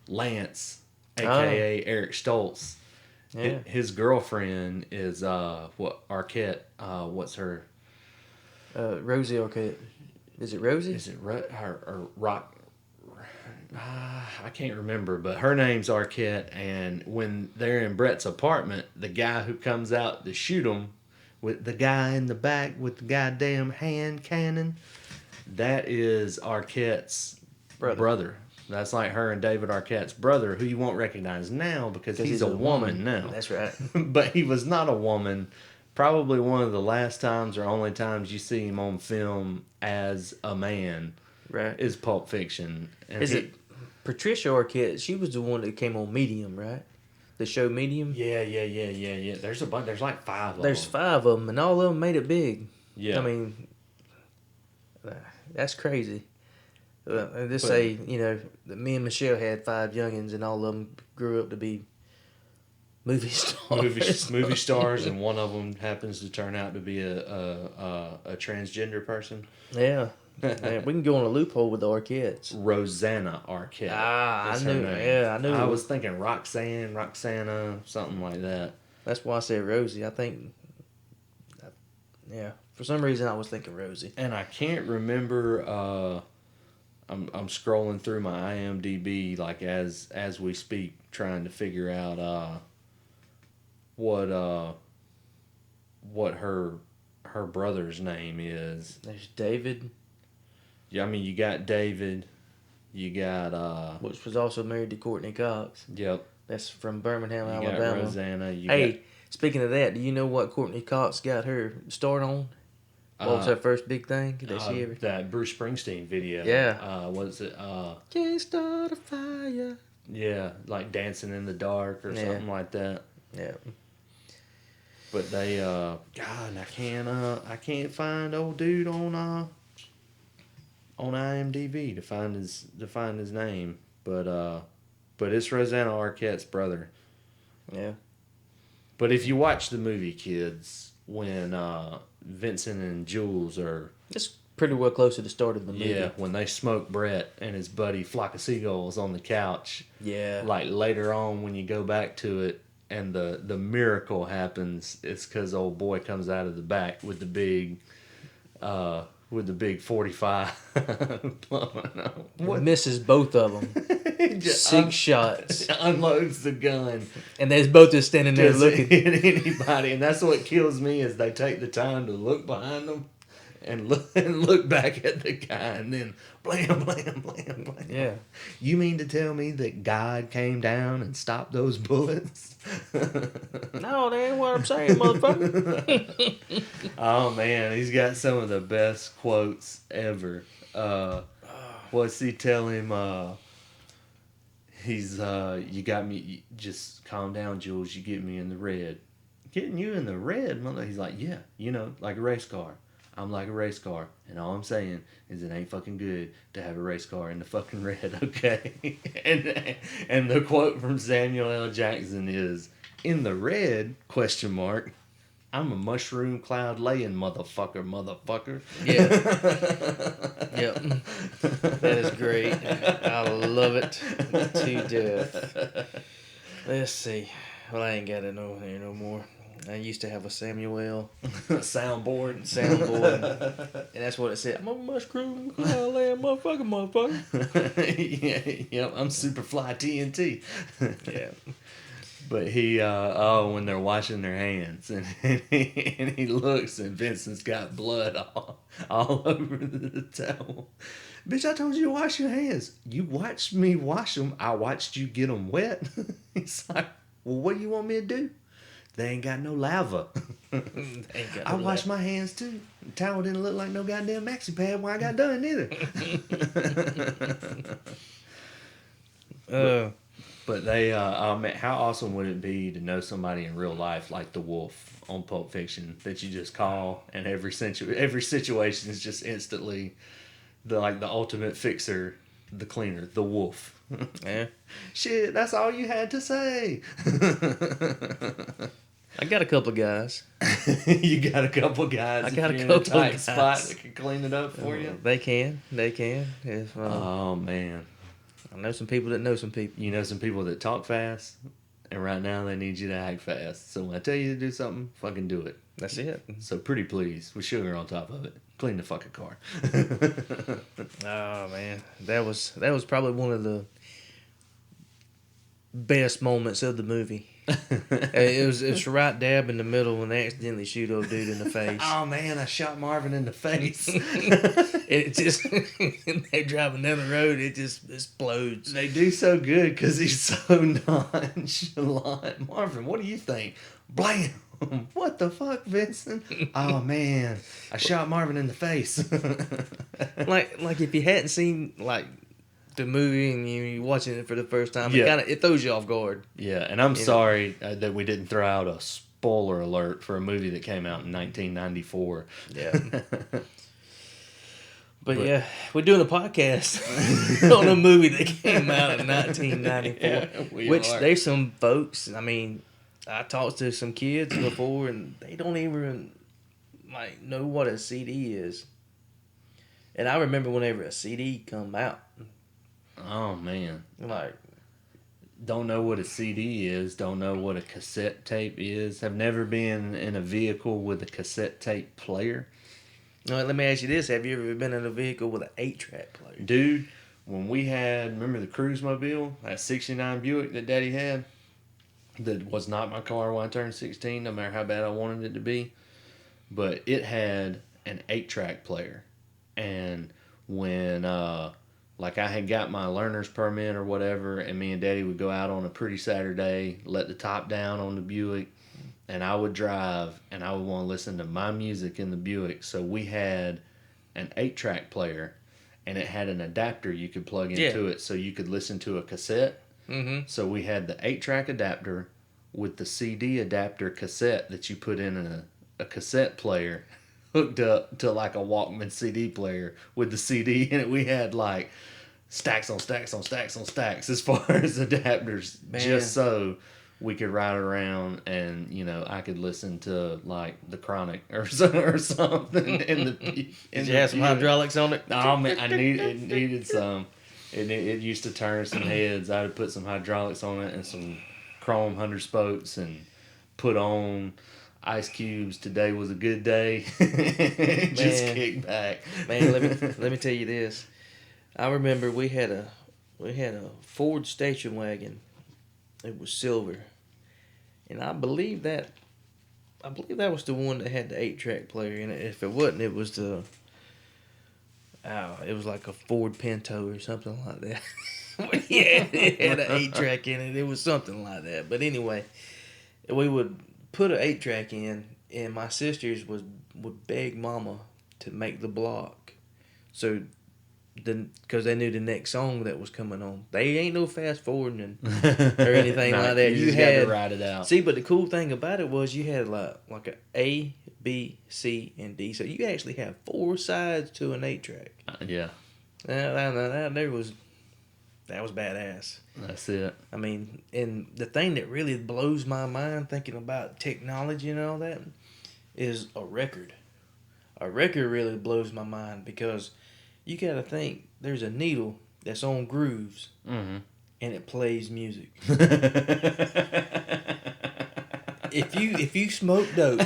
Lance, aka Eric Stoltz.
Yeah.
His girlfriend is Arquette. What's her?
Rosie Arquette. Is it Rosie?
Is it her Rock? I can't remember, but her name's Arquette. And when they're in Brett's apartment, the guy who comes out to shoot him, with the guy in the back with the goddamn hand cannon, that is Arquette's brother. That's like her and David Arquette's brother, who you won't recognize now because he's a woman now.
That's right.
But he was not a woman. Probably one of the last times or only times you see him on film as a man.
Right.
Is Pulp Fiction. And
Is it Patricia Arquette? She was the one that came on Medium, right? The show Medium?
Yeah. There's a bunch. There's like 5 of them.
There's 5 of them, and all of them made it big.
Yeah.
I mean, that's crazy. And just say, that me and Michelle had 5 youngins, and all of them grew up to be movie stars.
movie stars, and one of them happens to turn out to be a transgender person.
Yeah. Man, we can go on a loophole with the Arquettes.
Rosanna Arquette.
I
is her
knew.
name.
Yeah, I knew.
I was thinking Roxana, something like that.
That's why I said Rosie. I think. Yeah, for some reason I was thinking Rosie.
And I can't remember. I'm scrolling through my IMDb like as we speak, trying to figure out what her brother's name is.
There's David.
Yeah, I mean you got David, you got
Which was also married to Courtney Cox.
Yep.
That's from Birmingham,
You
Alabama.
got Rosanna.
Speaking of that, do you know what Courtney Cox got her start on? What was her first big thing that she ever?
That Bruce Springsteen video.
Yeah.
What is it?
Can't start a fire.
Yeah, like Dancing in the Dark or something like that.
Yeah.
But they, God, I can't find old dude on IMDb to find his name. But it's Rosanna Arquette's brother.
Yeah.
But if you watch the movie, kids, when Vincent and Jules are...
It's pretty well close to the start of the movie.
Yeah, when they smoke Brett and his buddy Flock of Seagulls on the couch.
Yeah.
Like later on when you go back to it and the miracle happens, it's because old boy comes out of the back with the big with the big 45 blowing up. What?
Misses both of them.
Just
6 shots.
Unloads the gun.
And they're both just standing there
Doesn't
looking.
hit anybody, and that's what kills me is they take the time to look behind them and look back at the guy, and then blam, blam, blam, blam.
Yeah.
You mean to tell me that God came down and stopped those bullets?
No, that ain't what I'm saying, motherfucker.
Oh man, he's got some of the best quotes ever. What's he tell him? He's you got me. Just calm down, Jules. You get me in the red. Getting you in the red, mother. He's like, yeah, you know, like a race car. I'm like a race car, and all I'm saying is it ain't fucking good to have a race car in the fucking red, okay? and the quote from Samuel L. Jackson is, "In the red? ? I'm a mushroom cloud laying motherfucker."
Yeah. Yep. That is great. I love it to death. Let's see. Well, I ain't got it over here no more. I used to have a Samuel
Soundboard.
And that's what it said. I'm a mushroom cloud laying motherfucker.
Yeah, yep, I'm Superfly TNT.
Yeah.
But he, when they're washing their hands, and he looks, and Vincent's got blood all over the towel. Bitch, I told you to wash your hands. You watched me wash them. I watched you get them wet. He's like, well, what do you want me to do? They ain't got no lava. I washed my hands too. The towel didn't look like no goddamn maxi pad when I got done either. But they, how awesome would it be to know somebody in real life like the Wolf on Pulp Fiction that you just call, and every situation is just instantly the ultimate fixer, the cleaner, the Wolf.
Yeah.
Shit, that's all you had to say.
I got a couple guys.
You got a couple guys.
I got a
in
couple
tight
guys.
spot that can clean it up for you.
They can. If,
Oh man,
I know some people that know some people.
you know some people that talk fast, and right now they need you to act fast. So when I tell you to do something, fucking do it.
That's it.
So pretty please, with sugar on top of it, clean the fucking car.
Oh man, that was probably one of the best moments of the movie. It's right dab in the middle when they accidentally shoot old dude in the face.
Oh man, I shot Marvin in the face.
It just they're driving down the road, it just explodes.
They do so good because he's so nonchalant. Marvin, what do you think? Blam! What the fuck, Vincent? Oh man, I shot Marvin in the face.
Like if you hadn't seen like the movie and you're watching it for the first time,
Yeah.
it throws you off guard.
Yeah, and I'm sorry that we didn't throw out a spoiler alert for a movie that came out in 1994.
Yeah. But yeah, we're doing a podcast on a movie that came out in 1994.
Yeah,
which
are.
there's some folks, I mean, I talked to some kids before and they don't even like know what a CD is. And I remember whenever a CD come out.
Oh man.
Like,
Don't know what a CD is, don't know what a cassette tape is, have never been in a vehicle with a cassette tape player.
no, let me ask you this. Have you ever been in a vehicle with an 8-track player?
Dude, when we had, remember the Cruise Mobile, that 69 Buick that Daddy had? That was not my car when I turned 16, no matter how bad I wanted it to be. But it had an 8-track player. And when, like I had got my learner's permit or whatever, and me and Daddy would go out on a pretty Saturday, let the top down on the Buick, and I would drive, and I would want to listen to my music in the Buick. So we had an 8-track player, and it had an adapter you could plug into it so you could listen to a cassette.
Mm-hmm.
So we had the 8-track adapter with the CD adapter cassette that you put in a cassette player hooked up to like a Walkman CD player with the CD in it. We had like stacks on stacks on stacks on stacks as far as adapters, just so we could ride around and, you know, I could listen to like the Chronic or something in the.
Did you have some hydraulics on it?
Oh man, it needed some. It used to turn some heads. I would put some hydraulics on it and some chrome 100 spokes and put on. Ice Cube's "Today Was a Good Day." Just kick back.
Man, let me tell you this. I remember we had a Ford station wagon. It was silver, and I believe that was the one that had the 8-track player in it. If it wasn't, it was it was like a Ford Pinto or something like that. Yeah, it had an 8-track in it. It was something like that. But anyway, we would put an 8-track in, and my sisters would beg Mama to make the block, so because they knew the next song that was coming on. They ain't no fast forwarding or anything like that.
You just had to ride it out.
See, but the cool thing about it was you had like a A, B, C, and D. So you actually have 4 sides to an 8-track.
Yeah.
That was badass.
That's it.
I mean, and the thing that really blows my mind thinking about technology and all that is a record. A record really blows my mind because you got to think there's a needle that's on grooves and it plays music. If you smoke dope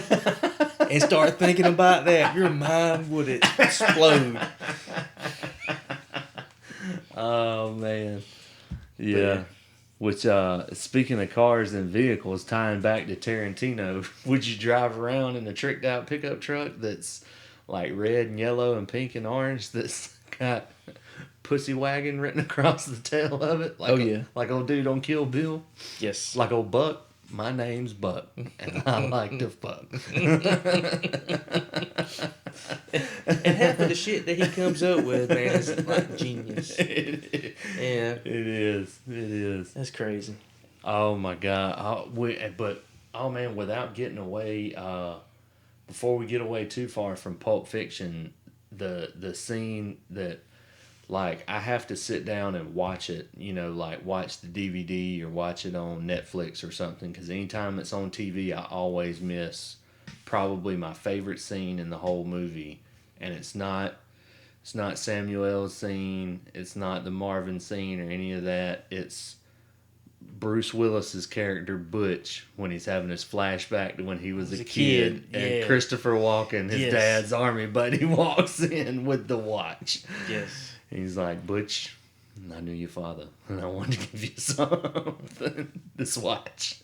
and start thinking about that, your mind would explode.
Oh man, yeah. Which speaking of cars and vehicles, tying back to Tarantino, would you drive around in a tricked out pickup truck that's like red and yellow and pink and orange that's got pussy wagon written across the tail of it? Like like old dude on Kill Bill?
Yes.
Like old Buck. My name's Buck, and I like to fuck.
And half of the shit that he comes up with, man, is like genius. Yeah.
It is. It is.
That's crazy.
Oh my God. Oh man, without getting away, before we get away too far from Pulp Fiction, the scene that, like, I have to sit down and watch it, like watch the DVD or watch it on Netflix or something, because anytime it's on TV, I always miss probably my favorite scene in the whole movie. And it's not Samuel's scene, it's not the Marvin scene or any of that. It's Bruce Willis's character Butch when he's having his flashback to when he was a kid. And Christopher Walken, his dad's army buddy, walks in with the watch.
Yes.
He's like, Butch, I knew your father, and I wanted to give you something. This watch.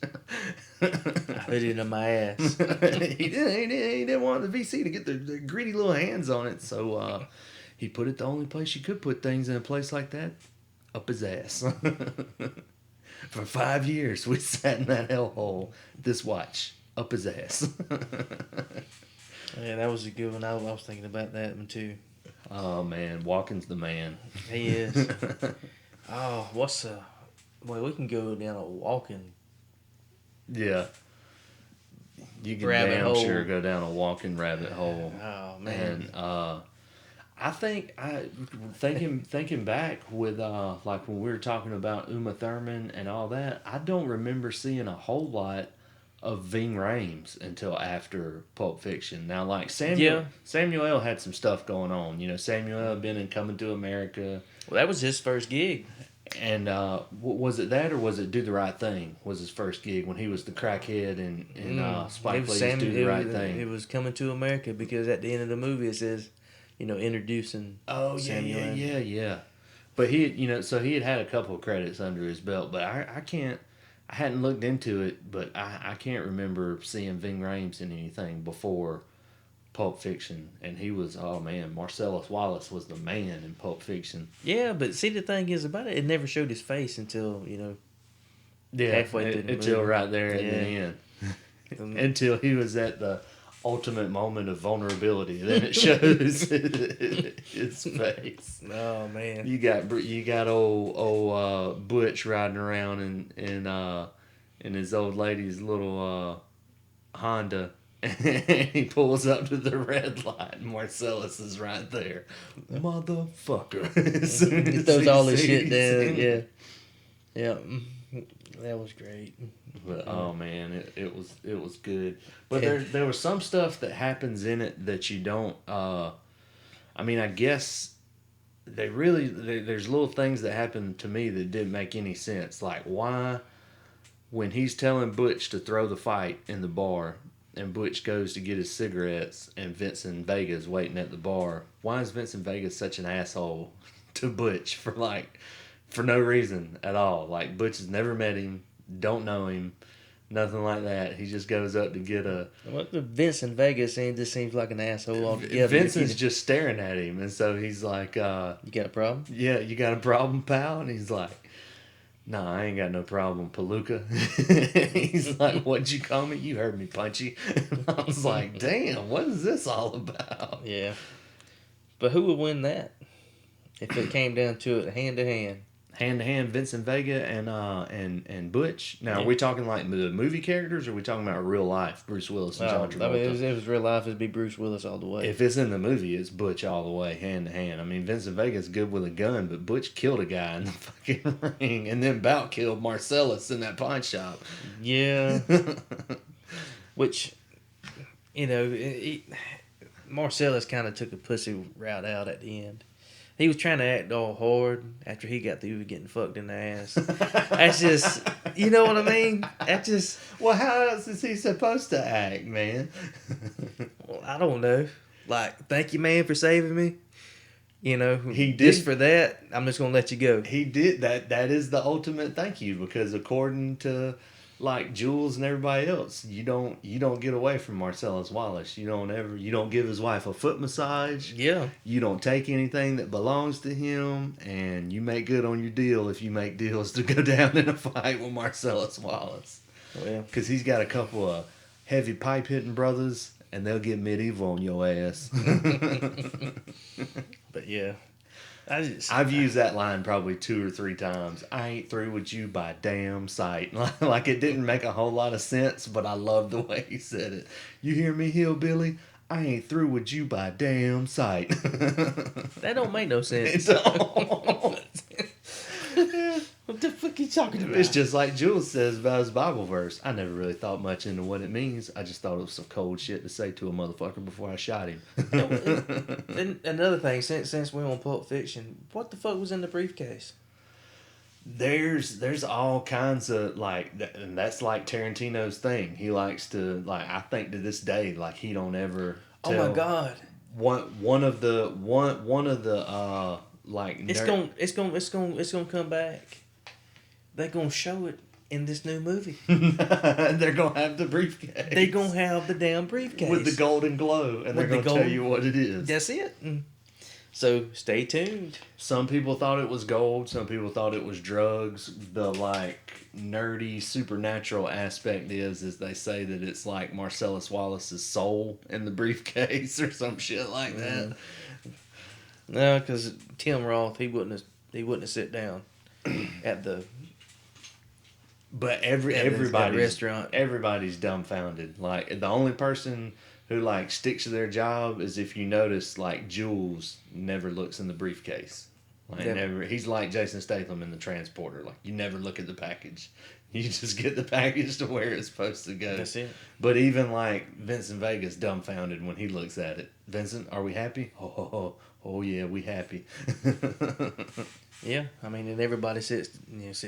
I put it in my ass.
He didn't want the VC to get the greedy little hands on it, so he put it the only place you could put things in a place like that, up his ass. For 5 years, we sat in that hellhole. This watch, up his ass.
Yeah, that was a good one. I was thinking about that one too.
Oh man, Walken's the man.
He is. Oh, well, we can go down a Walken.
Yeah. You can
rabbit
damn
hole.
sure go down a Walken rabbit hole.
Oh man.
And I think thinking back with like when we were talking about Uma Thurman and all that, I don't remember seeing a whole lot of Ving Rhames until after Pulp Fiction. Now, like Samuel had some stuff going on. Samuel had been in Coming to America.
Well, that was his first gig.
And was it that, or was it Do the Right Thing? Was his first gig when he was the crackhead and Spike Lee's Do the Right Thing?
It was Coming to America, because at the end of the movie it says, introducing.
Oh
Samuel.
yeah. But he, so he had a couple of credits under his belt, but I hadn't looked into it, but I can't remember seeing Ving Rhames in anything before Pulp Fiction. And he was, Marcellus Wallace was the man in Pulp Fiction.
Yeah, but see, the thing is about it, it never showed his face until, halfway through the
until
movie.
right there at the end. Until he was at the ultimate moment of vulnerability. Then it shows his face.
Oh man!
You got old Butch riding around in his old lady's little Honda, and he pulls up to the red light. And Marcellus is right there, motherfucker.
He throws all his shit down. Yeah. That was great.
But oh man, it was good. But there was some stuff that happens in it that you don't. I guess there's little things that happen to me that didn't make any sense. Like why, when he's telling Butch to throw the fight in the bar, and Butch goes to get his cigarettes, and Vincent Vega's waiting at the bar. Why is Vincent Vega such an asshole to Butch for no reason at all? Like, Butch has never met him, don't know him, nothing like that. He just goes up to get a...
What the Vincent Vega scene just seems like an asshole altogether.
Vincent's just staring at him, and so he's like,
You got a problem?
yeah, you got a problem, pal? And he's like, nah, I ain't got no problem, Palooka. He's like, what'd you call me? You heard me, Punchy. I was like, damn, what is this all about?
Yeah. But who would win that? If it came down to it, hand to hand.
Hand to hand, Vincent Vega and Butch. Now,
Yeah.
are we talking like the movie characters, or are we talking about real life, Bruce Willis and John Travolta?
I mean, if it was real life, it'd be Bruce Willis all the way.
If it's in the movie, it's Butch all the way, hand to hand. I mean, Vincent Vega's good with a gun, but Butch killed a guy in the fucking ring, and then Bout killed Marcellus in that pawn shop.
Yeah. Which, Marcellus kind of took a pussy route out at the end. He was trying to act all hard after he got through getting fucked in the ass. That's just, you know what I mean? That's just...
Well, how else is he supposed to act, man?
Well, I don't know. Like, thank you, man, for saving me.
He did.
Just for that, I'm just going to let you go.
He did that. That is the ultimate thank you, because according to like Jules and everybody else, you don't get away from Marcellus Wallace. You don't give his wife a foot massage.
Yeah.
You don't take anything that belongs to him, and you make good on your deal if you make deals to go down in a fight with Marcellus Wallace.
Well,
Because he's got a couple of heavy pipe hitting brothers, and they'll get medieval on your ass.
but yeah.
I've used that line probably 2 or 3 times. I ain't through with you by damn sight. Like, it didn't make a whole lot of sense, but I love the way he said it. You hear me, hillbilly? I ain't through with you by damn sight.
That don't make no sense.
It don't.
What the fuck are you talking about?
It's just like Jules says about his Bible verse. I never really thought much into what it means. I just thought it was some cold shit to say to a motherfucker before I shot him.
And another thing, since we're on Pulp Fiction, what the fuck was in the briefcase?
There's all kinds of like, and that's like Tarantino's thing. He likes to, like, I think to this day, like, he don't ever tell.
Oh my god!
One of the like
It's gonna come back. They're gonna show it in this new movie.
They're gonna have the briefcase.
They're gonna have the damn briefcase
with the golden glow, and they're gonna tell you what it is.
That's it. So stay tuned.
Some people thought it was gold. Some people thought it was drugs. The like nerdy supernatural aspect is they say that it's like Marcellus Wallace's soul in the briefcase or some shit like that.
No, because Tim Roth he wouldn't have sit down at the.
But
restaurant.
Everybody's dumbfounded. Like, the only person who like sticks to their job is, if you notice, like, Jules never looks in the briefcase. Like, never. He's like Jason Statham in The Transporter. Like, you never look at the package. You just get the package to where it's supposed to go.
That's it.
But even like Vincent Vega's dumbfounded when he looks at it. Vincent, are we happy? Oh yeah, we happy.
Yeah, I mean, and everybody sits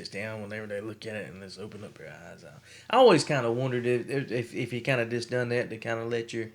down whenever they look at it and just open up their eyes. I always kind of wondered if you kind of just done that to kind of let your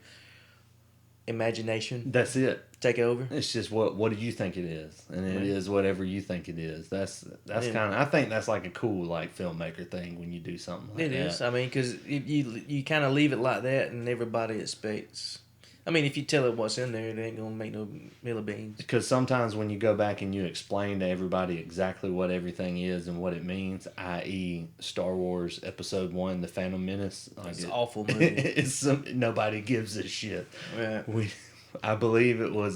imagination
That's it.
take over.
It's just what do you think it is, and it is whatever you think it is. That's kind of, I think that's like a cool like filmmaker thing when you do something like that.
It is. I mean, because you kind of leave it like that, and everybody expects. I mean, if you tell it what's in there, it ain't gonna make no meal of beans.
Because sometimes when you go back and you explain to everybody exactly what everything is and what it means, i.e., Star Wars Episode 1, The Phantom Menace, like,
It's an awful movie.
Nobody gives a shit.
Yeah.
I believe it was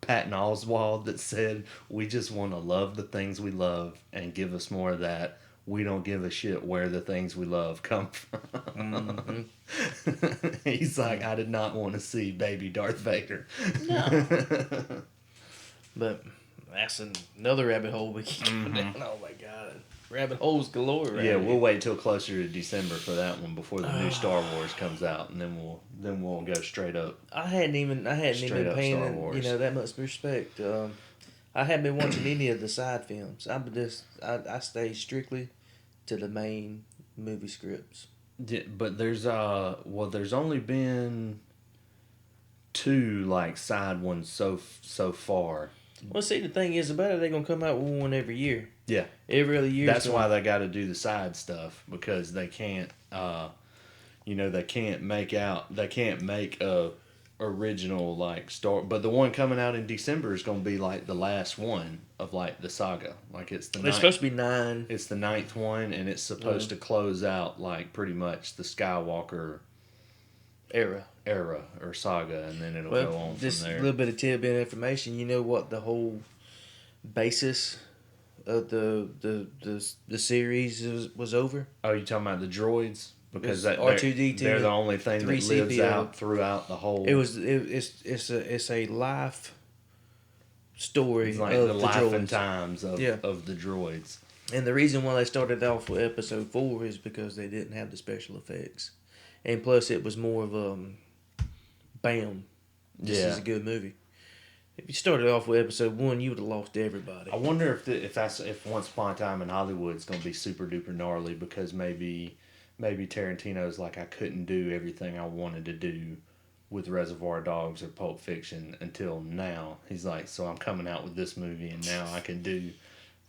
Patton Oswalt that said, "We just want to love the things we love and give us more of that. We don't give a shit where the things we love come from."
Mm-hmm.
He's like, I did not want to see baby Darth Vader.
No. But that's another rabbit hole we keep going down. Oh my god. Rabbit holes galore right
Yeah,
here.
we'll wait till closer to December for that one before the new Star Wars comes out, and then we'll go straight up.
I hadn't even
Straight up
paying
Star Wars.
that much respect. I haven't been watching any of the side films. I stay strictly to the main movie scripts.
But there's only been 2 like side ones so far.
Well, see, the thing is about it, they're gonna come out with one every year.
Yeah,
Every other year.
that's why they got to do the side stuff, because they can't, they can't make a original like story. But the one coming out in December is going to be like the last one of like the saga. Like it's
supposed to be 9.
It's the 9th one, and it's supposed to close out like pretty much the Skywalker
era
or saga, and then it'll go on
just
from there.
A little bit of tidbit information. You know what the whole basis of the series was over?
Oh, you talking about the droids? Because
R2-D2.
They're the only thing that lives
3CPO.
out throughout the whole.
It's a life story
It's like
of
the life
droids.
and times of the droids.
And the reason why they started off with episode 4 is because they didn't have the special effects, and plus it was more of a bam. This is a good movie. If you started off with episode 1, you would have lost everybody.
I wonder if Once Upon a Time in Hollywood is going to be super duper gnarly, because maybe Tarantino's like, I couldn't do everything I wanted to do with Reservoir Dogs or Pulp Fiction until now. He's like, so I'm coming out with this movie, and now I can do.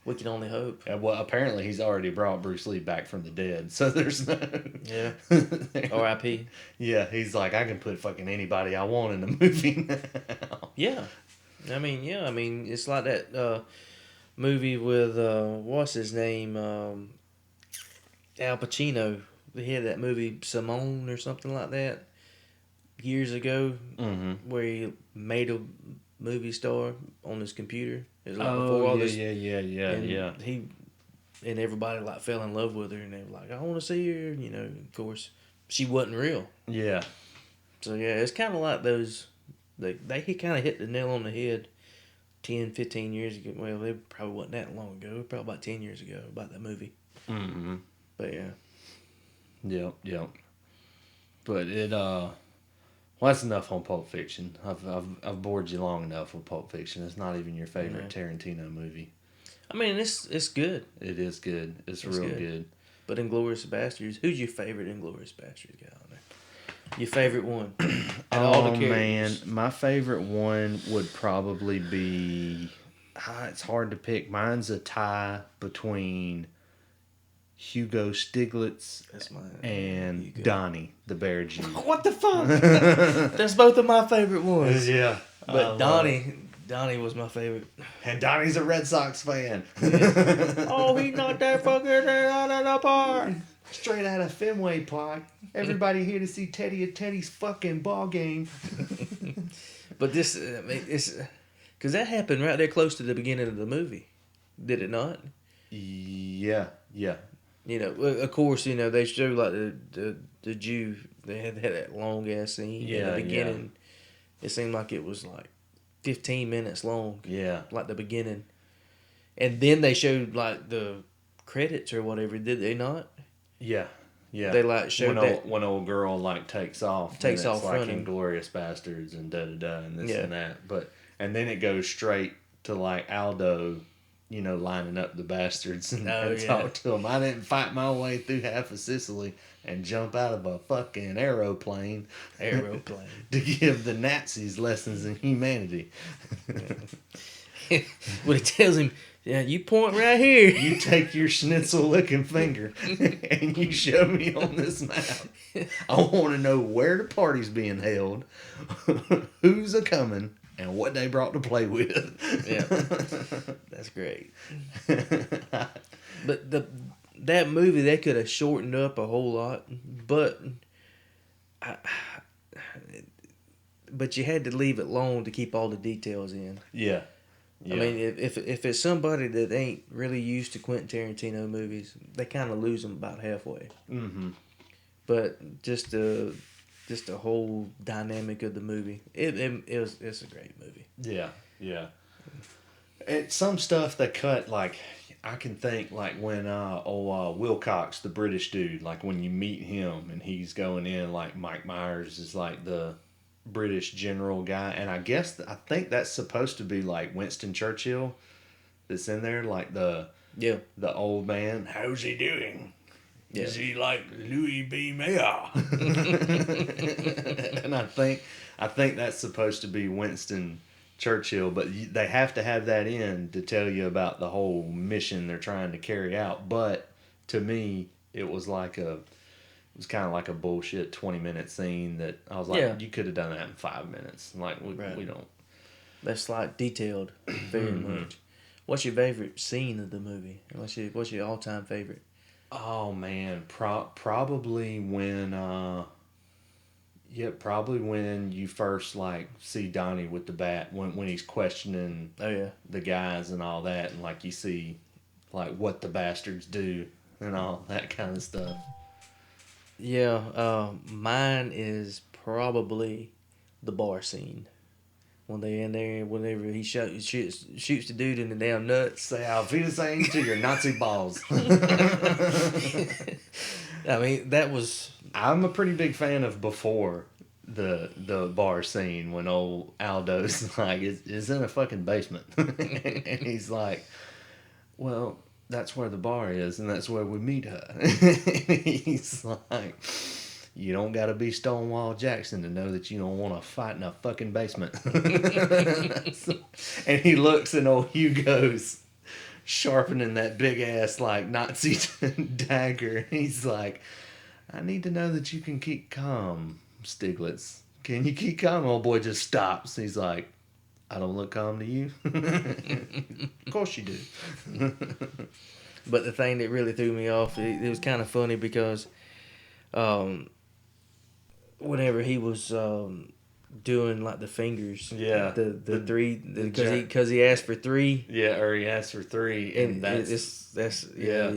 We can only hope.
Well, apparently he's already brought Bruce Lee back from the dead, so there's no.
Yeah. R.I.P.
Yeah, he's like, I can put fucking anybody I want in the movie now.
Yeah. I mean, it's like that movie with, what's his name? Al Pacino. He had that movie Simone or something like that years ago, where he made a movie star on his computer. It was like before all this.
Yeah.
He and everybody like fell in love with her, and they were like, I want to see her. You know, of course, she wasn't real.
Yeah.
So yeah, it's kind of like those. They kind of hit the nail on the head 10, 15 years ago. Well, they probably wasn't that long ago. Probably about 10 years ago about that movie.
Mm-hmm.
But yeah.
Yep. But that's enough on Pulp Fiction. I've bored you long enough with Pulp Fiction. It's not even your favorite Tarantino movie.
I mean, it's good.
It is good. It's real good.
But Inglourious Bastards, who's your favorite Inglourious Bastards guy on there? Your favorite one? All the characters.
Man, my favorite one would probably be. It's hard to pick. Mine's a tie between Hugo Stiglitz and Donnie the Bear Jew.
What the fuck? That's both of my favorite ones.
Yeah,
but Donnie was my favorite.
And Donnie's a Red Sox fan.
Oh, he knocked that fucker out of the park.
Straight out of Fenway Park. Everybody here to see Teddy at Teddy's fucking ball game.
But this, it's because that happened right there close to the beginning of the movie, did it not?
Yeah.
You know, of course, you know they show like the Jew. They had that long ass scene at the beginning. Yeah. It seemed like it was like 15 minutes long. Yeah, like the beginning, and then they showed like the credits or whatever. Did they not? Yeah. They like showed that
one old girl like takes off
like
running. Inglourious Bastards and da and this and that. And then it goes straight to like Aldo, you know, lining up the bastards and talk to them. I didn't fight my way through half of Sicily and jump out of a fucking aeroplane to give the Nazis lessons in humanity.
When he tells him, yeah, you point right here.
You take your schnitzel-looking finger and you show me on this map. I want to know where the party's being held, who's a-coming, and what they brought to play with.
Yeah, that's great. But that movie, they could have shortened up a whole lot, but you had to leave it long to keep all the details in. Yeah. I mean, if it's somebody that ain't really used to Quentin Tarantino movies, they kind of lose them about halfway. Mm-hmm. But just the whole dynamic of the movie, it's a great movie.
Yeah. And some stuff they cut, like I can think like when Wilcox, the British dude, like when you meet him and he's going in, like Mike Myers is like the British general guy, and I think that's supposed to be like Winston Churchill that's in there, like the old man. How's he doing?
Yeah.
Is he like Louis B. Mayer? And I think that's supposed to be Winston Churchill, but they have to have that in to tell you about the whole mission they're trying to carry out. But to me, it was kind of like a bullshit 20-minute scene that I was like, you could have done that in 5 minutes. Like we don't.
That's like detailed very much. What's your favorite scene of the movie? What's your all-time favorite?
Oh man, probably when probably when you first like see Donnie with the bat when he's questioning the guys and all that, and like you see like what the bastards do and all that kind of stuff.
Yeah, mine is probably the bar scene. When they're in there, whenever he shoots the dude in the damn nuts.
Say Auf Wiedersehen to your Nazi balls.
I mean, that was...
I'm a pretty big fan of before the bar scene when old Aldo's like, is in a fucking basement. And he's like, well, that's where the bar is, and that's where we meet her. He's like... You don't gotta be Stonewall Jackson to know that you don't want to fight in a fucking basement. And he looks and old Hugo's sharpening that big ass like Nazi dagger. He's like, I need to know that you can keep calm, Stiglitz. Can you keep calm? Old boy just stops. He's like, I don't look calm to you. Of course you do.
But the thing that really threw me off, it was kind of funny because whenever he was doing like the fingers, the three, because he asked for 3,
or he asked for 3, and that's
it's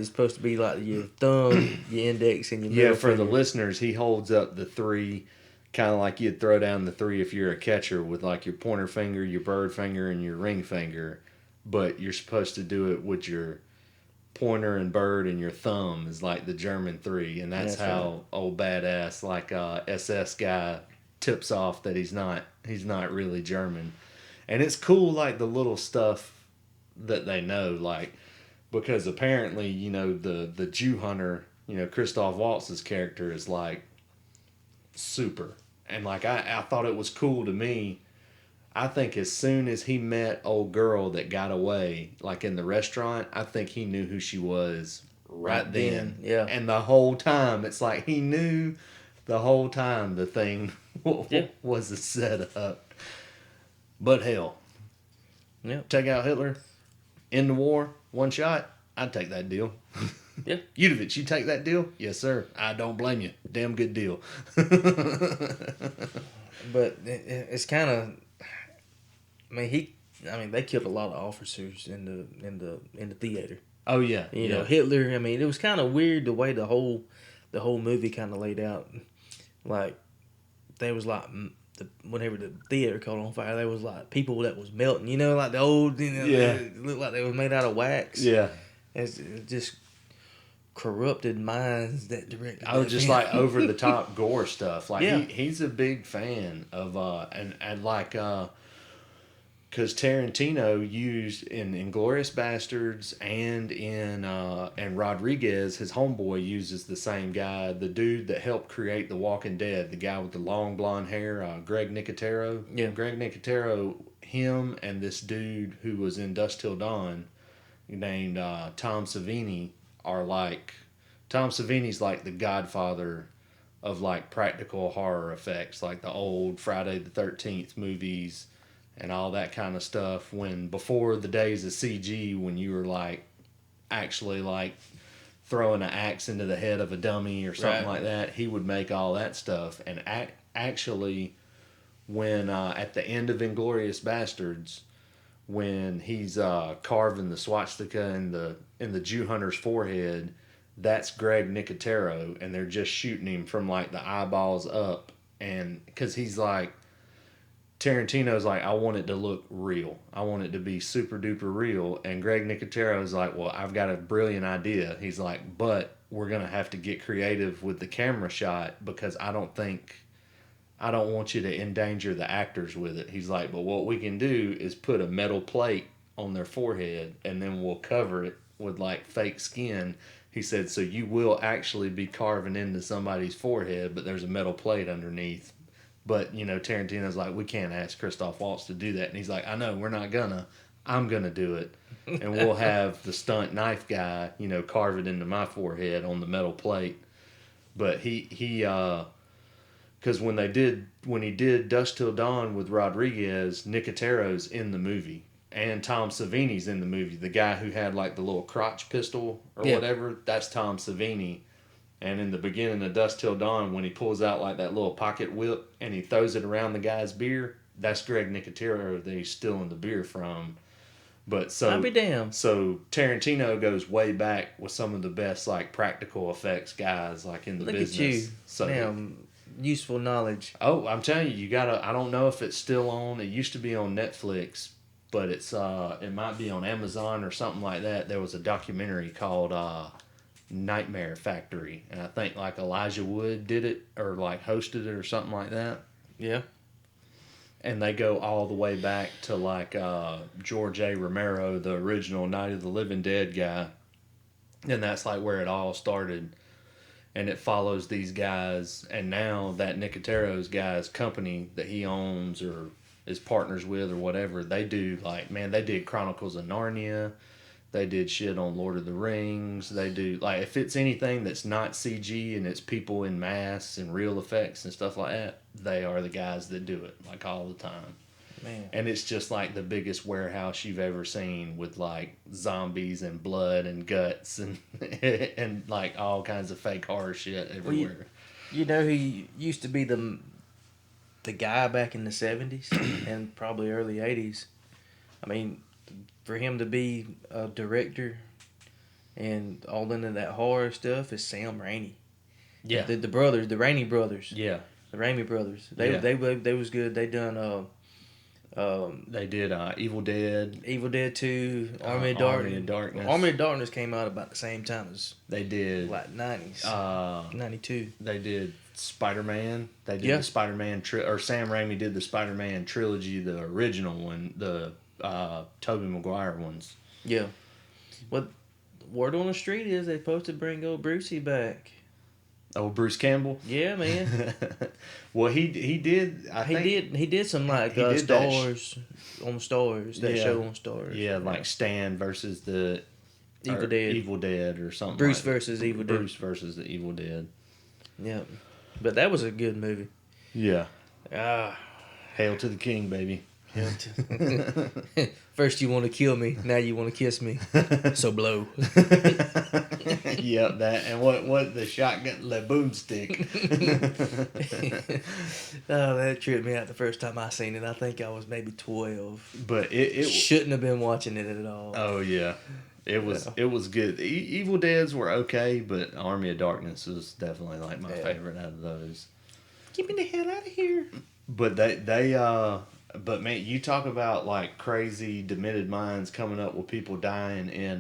supposed to be like your thumb, your index, and your middle
for
finger.
the listeners, he holds up the 3, kind of like you'd throw down the 3 if you're a catcher, with like your pointer finger, your bird finger, and your ring finger, but you're supposed to do it with your pointer and bird and your thumb is like the German 3, and that's how old badass like SS guy tips off that he's not really German. And it's cool like the little stuff that they know, like because apparently the Jew hunter, Christoph Waltz's character is like super, and like I thought it was cool to me. I think as soon as he met old girl that got away, like in the restaurant, I think he knew who she was right then.
Yeah.
And the whole time, it's like he knew the whole time the thing was a setup. But hell, take out Hitler, end the war, one shot, I'd take that deal.
Yeah.
Udovich, you take that deal? Yes, sir. I don't blame you. Damn good deal.
But it's kind of... they killed a lot of officers in the theater.
Oh yeah,
You know, Hitler. I mean, it was kind of weird the way the whole movie kind of laid out. Like, there was like whenever the theater caught on fire, there was like people that was melting. You know, like the old. It looked like they was made out of wax.
Yeah,
it's just corrupted minds that directed.
I was just like over the top gore stuff. Like
Yeah.
he's a big fan of and like because Tarantino used in Inglourious Bastards and in and Rodriguez, his homeboy, uses the same guy, the dude that helped create The Walking Dead, the guy with the long blonde hair, Greg Nicotero.
Yeah.
Greg Nicotero, him and this dude who was in Dusk Till Dawn, named Tom Savini, are like, Tom Savini's like the godfather of like practical horror effects, like the old Friday the 13th movies and all that kind of stuff, when before the days of CG, when you were like actually like throwing an axe into the head of a dummy or something like that, he would make all that stuff. And actually when at the end of Inglourious Bastards, when he's carving the swastika in the Jew hunter's forehead, that's Greg Nicotero, and they're just shooting him from like the eyeballs up, and because he's like, Tarantino's like, I want it to look real. I want it to be super duper real. And Greg Nicotero's like, well, I've got a brilliant idea. He's like, but we're going to have to get creative with the camera shot because I don't want you to endanger the actors with it. He's like, but what we can do is put a metal plate on their forehead and then we'll cover it with like fake skin. He said, so you will actually be carving into somebody's forehead, but there's a metal plate underneath. But, you know, Tarantino's like, we can't ask Christoph Waltz to do that. And he's like, I know, we're not gonna. I'm gonna do it. And we'll have the stunt knife guy, you know, carve it into my forehead on the metal plate. But he because when he did Dusk Till Dawn with Rodriguez, Nicotero's in the movie. And Tom Savini's in the movie. The guy who had like the little crotch pistol or whatever, that's Tom Savini. And in the beginning of Dusk Till Dawn, when he pulls out like that little pocket whip and he throws it around the guy's beer, that's Greg Nicotero that he's stealing the beer from. But so,
I'll be damned.
So Tarantino goes way back with some of the best like practical effects guys like in the
Look
business.
at you.
So
Damn, useful knowledge.
Oh, I'm telling you, you gotta. I don't know if it's still on. It used to be on Netflix, but it might be on Amazon or something like that. There was a documentary called Nightmare Factory, and I think like Elijah Wood did it or like hosted it or something like that.
Yeah.
And they go all the way back to like George A. Romero, the original Night of the Living Dead guy, and that's like where it all started. And it follows these guys, and now that Nicotero's guy's company that he owns or is partners with or whatever, they do like, man, they did Chronicles of Narnia, they did shit on Lord of the Rings, they do like, if it's anything that's not CG and it's people in masks and real effects and stuff like that, they are the guys that do it like all the time.
Man.
And it's just like the biggest warehouse you've ever seen with like zombies and blood and guts and and like all kinds of fake horror shit everywhere.
Well, you know he used to be the guy back in the 70s and probably early 80s. I mean, for him to be a director and all into that horror stuff is Sam Raimi.
Yeah.
The brothers, the Raimi brothers.
Yeah.
The Raimi brothers. They was good. They done
they did Evil Dead.
Evil Dead 2, Army of Darkness. Army of Darkness came out about the same time as
they did
like 90s. 92.
They did Spider-Man. They did the Spider-Man or Sam Raimi did the Spider-Man trilogy, the original one, the Tobey Maguire ones.
Yeah. What word on the street is they supposed to bring old Brucey back.
Oh, Bruce Campbell?
Yeah, man.
Well, he did.
He did some like Stars on Stars. That show on Stars.
Yeah, like Stan versus the
Evil
Dead or something.
Bruce
like
versus Evil Dead.
Bruce versus the Evil Dead.
Yeah, but that was a good movie.
Yeah. Hail to the King, baby.
First you want to kill me, now you want to kiss me. So blow.
Yep, that and what the shotgun, the boomstick.
Oh, that tripped me out the first time I seen it. I think I was maybe 12.
But it
shouldn't have been watching it at all.
Oh yeah, it was good. Evil Deads were okay, but Army of Darkness was definitely like my favorite out of those.
Get me the hell out of here.
But but man, you talk about like crazy demented minds coming up with people dying in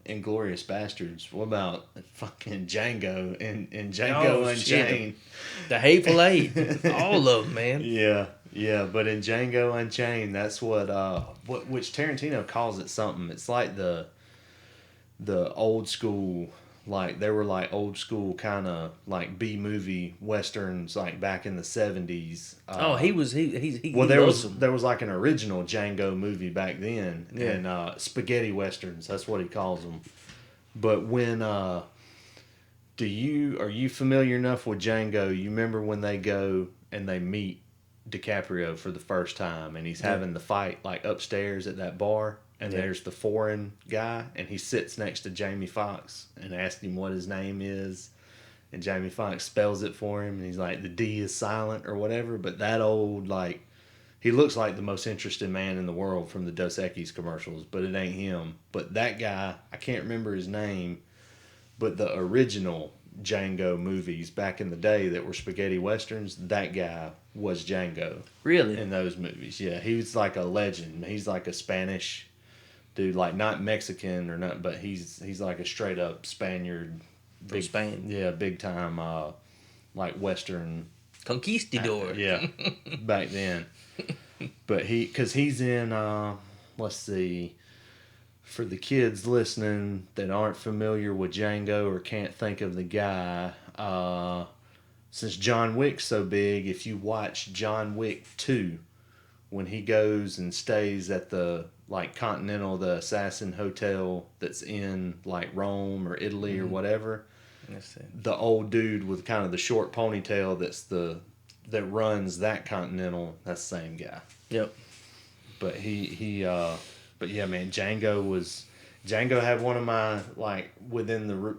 Inglourious Bastards. What about fucking Django and Django Unchained?
Shit. The Hateful Eight, all of them, man.
Yeah. But in Django Unchained, that's which Tarantino calls it something. It's like the old school. Like they were like old school kind of like B-movie westerns like back in the 70s. There was like an original Django movie back then, and spaghetti westerns. That's what he calls them. But when are you familiar enough with Django? You remember when they go and they meet DiCaprio for the first time, and he's having the fight like upstairs at that bar. And there's the foreign guy, and he sits next to Jamie Foxx and asks him what his name is. And Jamie Foxx spells it for him, and he's like, the D is silent or whatever. But that old, like, he looks like the most interesting man in the world from the Dos Equis commercials, but it ain't him. But that guy, I can't remember his name, but the original Django movies back in the day that were spaghetti westerns, that guy was Django.
Really?
In those movies, yeah. He was like a legend. He's like a Spanish dude, like not Mexican or not, but he's like a straight up Spaniard,
big Spain.
Yeah, big time, like Western
conquistador.
Yeah, back then. But because he's in, let's see, for the kids listening that aren't familiar with Django or can't think of the guy, since John Wick's so big, if you watch John Wick 2, when he goes and stays at the Continental, the Assassin Hotel that's in Rome or Italy or whatever, the old dude with kind of the short ponytail that runs that Continental, that's the same guy.
Yep.
But but yeah, man, Django had one of my, within the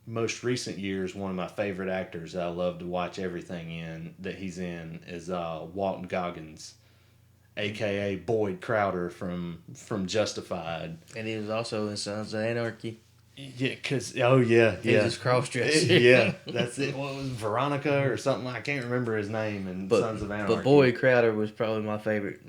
most recent years, one of my favorite actors that I love to watch everything that he's in is Walton Goggins, a.k.a. Boyd Crowder from Justified.
And he was also in Sons of Anarchy.
Yeah,
He's just cross-dresser.
Yeah, that's it. What was it, Veronica or something? I can't remember his name in Sons of Anarchy.
But Boyd Crowder was probably my favorite.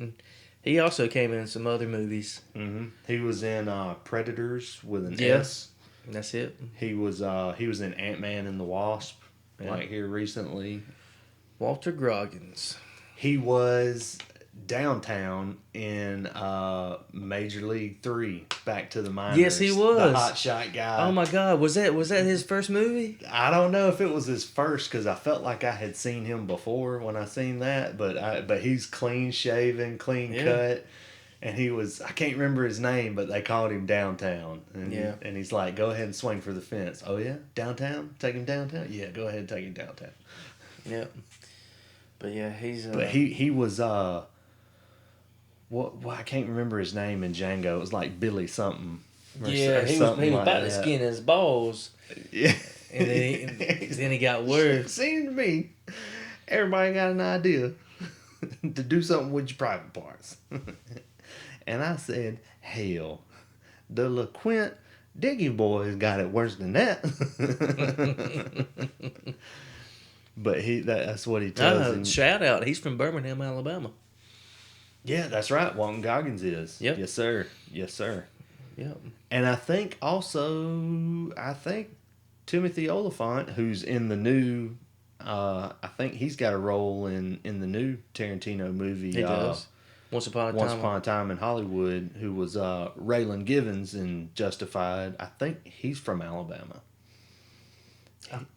He also came in some other movies.
Mm-hmm. He was in Predators with an S.
That's it.
He was in Ant-Man and the Wasp, here recently.
Walter Goggins.
He was downtown in Major League 3, Back to the Minors.
Yes, he was.
The hot shot guy.
Oh my God, was that his first movie?
I don't know if it was his first, because I felt like I had seen him before when I seen that, but he's clean shaven, clean cut. And he was, I can't remember his name, but they called him Downtown. And he's like, go ahead and swing for the fence. Oh, yeah? Downtown? Take him downtown? Yeah, go ahead and take him downtown.
Yep. But yeah, he's...
But he was, what I can't remember his name in Django. It was like Billy something.
He was about to skin his balls.
Yeah.
And then he got word.
Seemed to me, everybody got an idea to do something with your private parts. And I said, hell, the LaQuint Diggy boys got it worse than that. But that's what he tells him.
Shout out, he's from Birmingham, Alabama.
Yeah, that's right. Walton Goggins is.
Yep.
Yes, sir. Yes, sir.
Yep.
And I think Timothy Oliphant, who's in the new, I think he's got a role in the new Tarantino movie.
He does. Once Upon a
Time in Hollywood, who was Raylan Givens in Justified. I think he's from Alabama.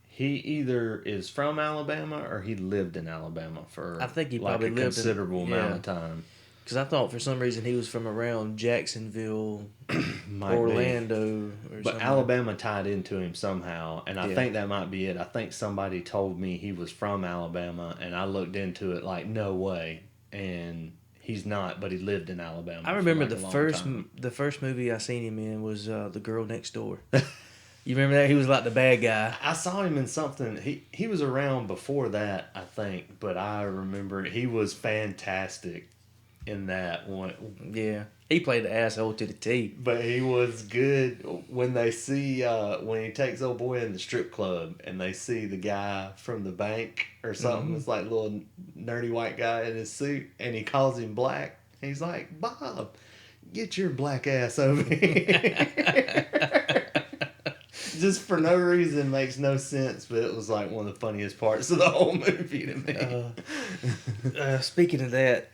He either is from Alabama or he lived in Alabama for
I think he probably lived
a considerable amount of time.
Because I thought for some reason he was from around Jacksonville, Orlando, or
but
something.
Alabama tied into him somehow, and I think that might be it. I think somebody told me he was from Alabama, and I looked into it like, no way, and he's not, but he lived in Alabama.
I remember the first movie I seen him in was The Girl Next Door. You remember that? He was like the bad guy.
I saw him in something. He was around before that, I think, but I remember he was fantastic in that one.
Yeah. He played the asshole to the T.
But he was good when they see, when he takes old boy in the strip club and they see the guy from the bank or something. Mm-hmm. It's like a little nerdy white guy in his suit, and he calls him black. He's like, Bob, get your black ass over here. Just for no reason, makes no sense, but it was like one of the funniest parts of the whole movie to me.
Speaking of that,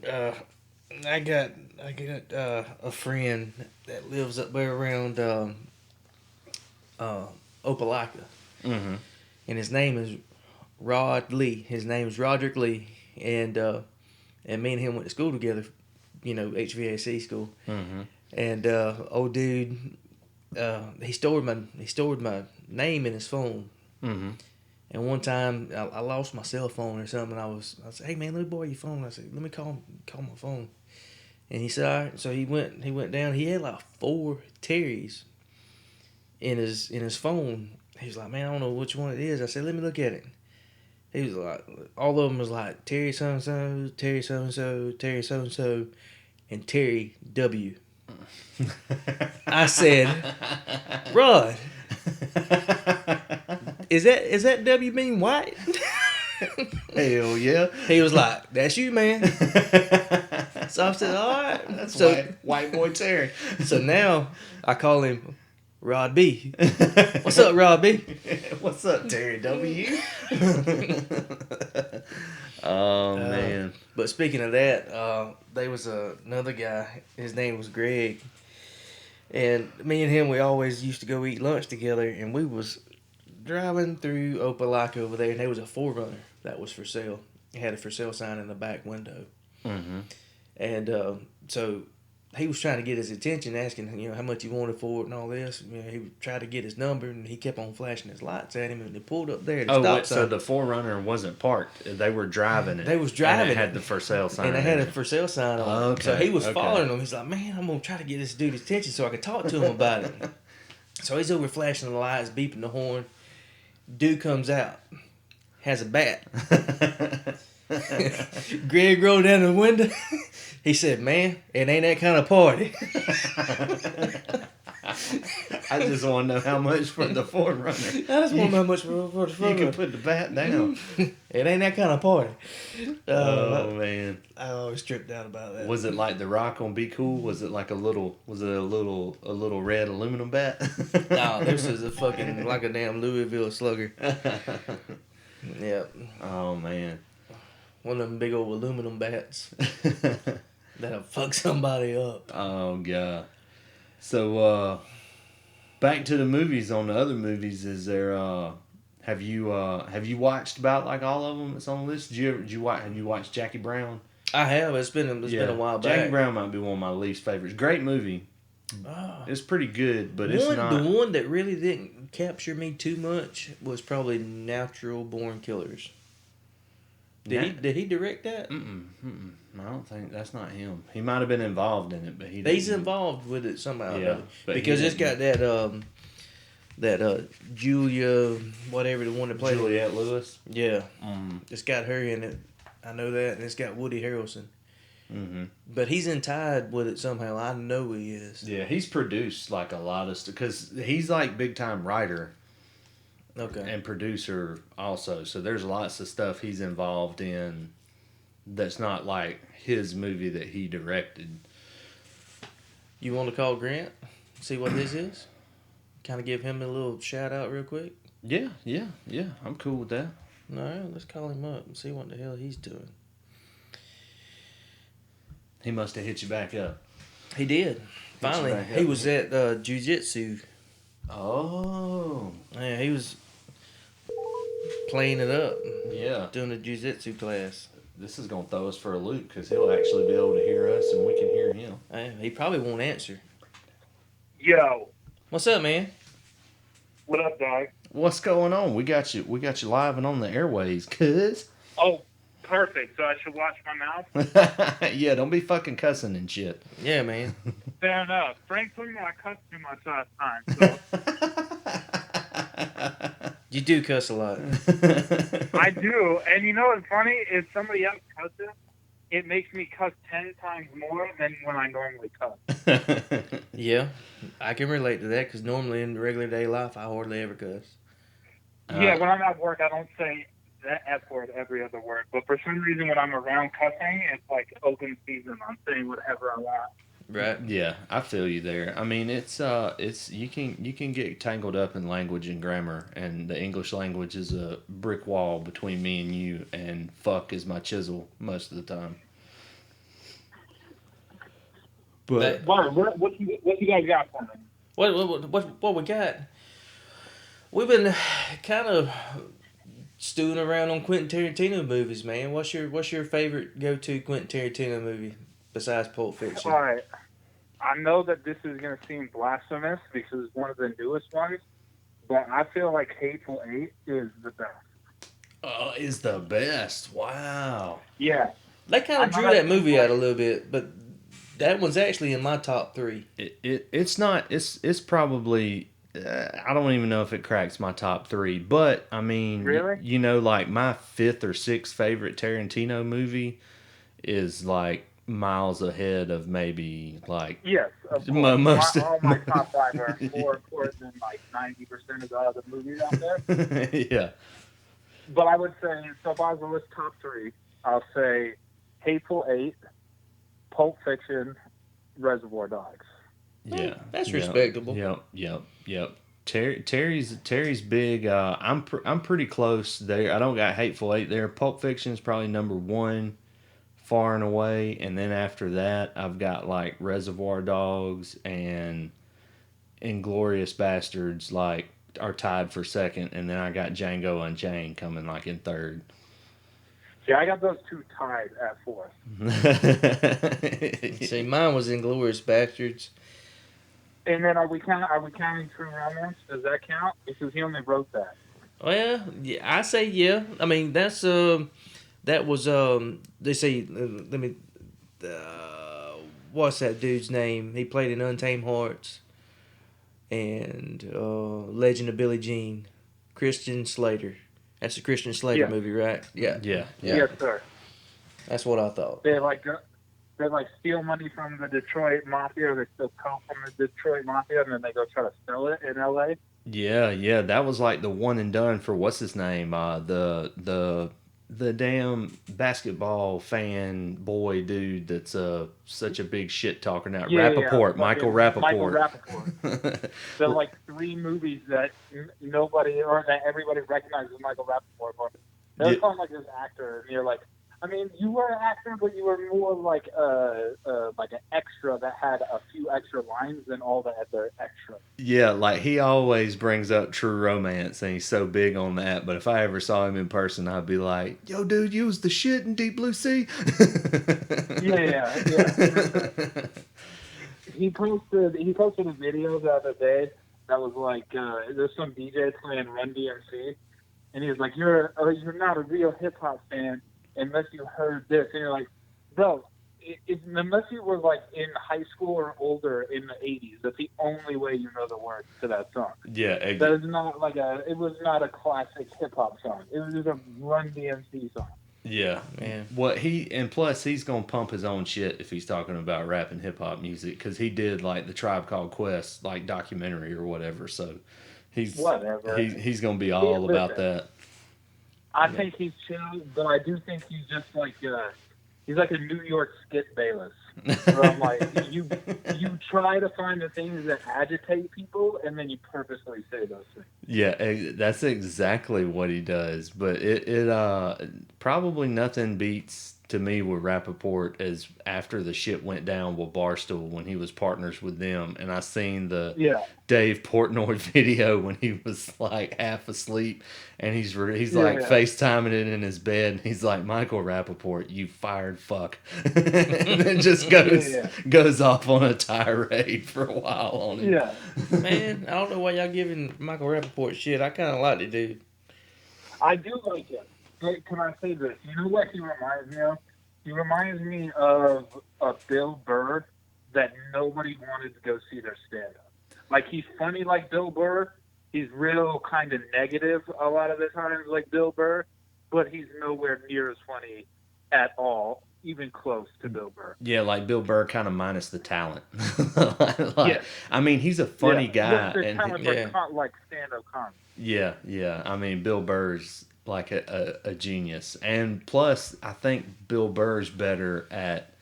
I got a friend that lives up there around Opelika, and his name is Rod Lee. His name is Roderick Lee, and me and him went to school together, HVAC school, and old dude. He stored my name in his phone. Mm-hmm. And one time I lost my cell phone or something. I said, "Hey man, let me borrow your phone." I said, "Let me call my phone." And he said, "All right." So he went down. He had like 4 Terrys in his phone. He was like, "Man, I don't know which one it is." I said, "Let me look at it." He was like, all of them was like Terry so and so, Terry so and so, Terry so and so, and Terry W. I said, Rod, is that W mean white?
Hell yeah.
He was like, "That's you, man." So I said, "All right."
That's
so,
white boy Terry. So
now I call him Rod B. What's up, Rod B?
What's up, Terry W? Oh man.
But speaking of that, there was another guy. His name was Greg. And me and him, we always used to go eat lunch together, and we was driving through Opelika over there, and there was a 4Runner that was for sale. It had a for sale sign in the back window.
Mm-hmm.
And so he was trying to get his attention, asking, how much he wanted for it and all this. He tried to get his number, and he kept on flashing his lights at him, and they pulled up there.
So the 4Runner wasn't parked. They were driving it.
They was driving
and
it.
It had the for sale sign.
And they had a for sale sign on it.
Okay.
So he was following them. He's like, man, I'm going to try to get this dude's attention so I can talk to him about it. So he's over flashing the lights, beeping the horn. Dude comes out, has a bat. Greg rolled down the window. He said, man, it ain't that kind of party.
I just want to know how much for the 4Runner.
I just want to know how much for the 4Runner.
You can put the bat down.
It ain't that kind of party.
Man.
I always tripped out about that.
Was it like The Rock on Be Cool? Was it like a little red aluminum bat?
No, this is a fucking, like a damn Louisville Slugger. Yep.
Oh, man.
One of them big old aluminum bats that'll fuck somebody up.
Oh, God. So, back to the movies. On the other movies, is there, have you watched about like all of them that's on the list? Have you watched Jackie Brown?
I have. It's been a while back.
Jackie Brown might be one of my least favorites. Great movie. It's pretty good, but it's not.
The one that really didn't capture me too much was probably Natural Born Killers. Did he direct that?
I don't think that's not him. He might have been involved in it, but
he's involved with it somehow.
Yeah,
because it's got that Julia, whatever the one that played
Juliette Lewis.
Yeah, it's got her in it. I know that, and it's got Woody Harrelson.
Mm-hmm.
But he's in tied with it somehow. I know he is.
Yeah, he's produced like a lot of stuff because he's like big time writer.
Okay.
And producer also. So there's lots of stuff he's involved in that's not like his movie that he directed.
You want to call Grant? See what his is? Kind of give him a little shout out real quick?
Yeah. I'm cool with that.
All right, let's call him up and see what the hell he's doing.
He must have hit you back up.
He did. Finally, he was at jiu-jitsu.
Oh.
Yeah, he was playing it up.
Yeah.
Doing a jiu-jitsu class.
This is going to throw us for a loop because he'll actually be able to hear us and we can hear him.
He probably won't answer.
Yo.
What's up, man?
What up, dog?
What's going on? We got you live and on the airways, cuz.
Oh, perfect. So I should watch my mouth?
Yeah, don't be fucking cussing and shit.
Yeah, man.
Fair enough. Frank told me I cussed too much last time, so...
You do cuss a lot.
I do. And you know what's funny? If somebody else cusses, it makes me cuss 10 times more than when I normally cuss.
Yeah, I can relate to that because normally in regular day life, I hardly ever cuss.
Yeah, when I'm at work, I don't say that F word every other word. But for some reason, when I'm around cussing, it's like open season. I'm saying whatever I want.
Right.
Yeah, I feel you there. I mean, it's you can get tangled up in language and grammar, and the English language is a brick wall between me and you, and fuck is my chisel most of the time. But
What you guys got for me?
What we got? We've been kind of stewing around on Quentin Tarantino movies, man. What's your favorite go-to Quentin Tarantino movie besides Pulp Fiction?
All right. I know that this is going to seem blasphemous because it's one of the newest ones, but I feel like Hateful Eight is the best.
Is the best. Wow.
Yeah.
They kind of drew that movie out a little bit, but that one's actually in my top 3.
It's not. It's probably. I don't even know if it cracks my top 3, but I mean,
really?
You know, like my 5th or 6th favorite Tarantino movie is like miles ahead of maybe like
yes, of
most.
All my top 5 are more important than like 90% of the other movies out there.
Yeah.
But I would say, so if I was to list top 3, I'll say Hateful Eight, Pulp Fiction, Reservoir Dogs.
Yeah,
that's respectable.
Yep. Terry's big. I'm pretty close there. I don't got Hateful Eight there. Pulp Fiction is probably number 1, far and away. And then after that, I've got like Reservoir Dogs and Inglorious Bastards like are tied for second, and then I got Django Unchained coming like in third.
Yeah, I got those two tied at fourth.
See, mine was Inglorious Bastards.
And then are we counting True Romance? Does that count? Because he only wrote that.
Well, yeah, I say yeah. I mean, that was they say let me what's that dude's name? He played in Untamed Hearts and Legend of Billie Jean. Christian Slater. That's a Christian Slater movie, right? Yeah.
Yeah.
Yes, sir.
That's what I thought.
They steal money from the Detroit Mafia, or they steal coke from the Detroit Mafia, and then they go try to sell it in L.A.
Yeah, that was like the one and done for what's his name, the damn basketball fan boy dude that's such a big shit talker now. Rappaport, Michael Rappaport.
The like 3 movies that nobody or that everybody recognizes Michael Rappaport for. They're calling like this actor, and you're like, I mean, you were an actor, but you were more like an extra that had a few extra lines than all the other extras.
Yeah, like he always brings up True Romance, and he's so big on that. But if I ever saw him in person, I'd be like, "Yo, dude, you was the shit in Deep Blue Sea."
Yeah. He posted a video the other day that was like, there's some DJ playing Run DMC, and he was like, "You're not a real hip hop fan unless you heard this," and you're like, bro, unless you were like in high school or older in the 80s, that's the only way you know the words to that song.
Yeah,
that is not like it was not a classic hip hop song. It was just a Run DMC song.
Yeah, man. Plus he's gonna pump his own shit if he's talking about rap and hip hop music, because he did like the Tribe Called Quest like documentary or whatever. So he's he's gonna be all about that.
I think he's chill, but I do think he's just like he's like a New York Skip Bayless. Where I'm like, you try to find the things that agitate people, and then you purposely say those things.
Yeah, that's exactly what he does. But it probably nothing beats to me with Rappaport as after the shit went down with Barstool when he was partners with them, and I seen the Dave Portnoy video when he was like half asleep, and he's like FaceTiming it in his bed, and he's like, "Michael Rappaport, you fired fuck," and then just goes off on a tirade for a while on him.
Yeah,
man, I don't know why y'all giving Michael Rappaport shit. I kind of like the dude.
I do like it. Can I say this? You know what he reminds me of? He reminds me of a Bill Burr that nobody wanted to go see their stand-up. Like, he's funny like Bill Burr. He's real kind of negative a lot of the times like Bill Burr, but he's nowhere near as funny at all, even close to Bill Burr.
Yeah, like Bill Burr kind of minus the talent. I mean, he's a funny guy.
And like stand-up comedy.
Yeah. I mean, Bill Burr's like a genius, and plus I think Bill Burr's better at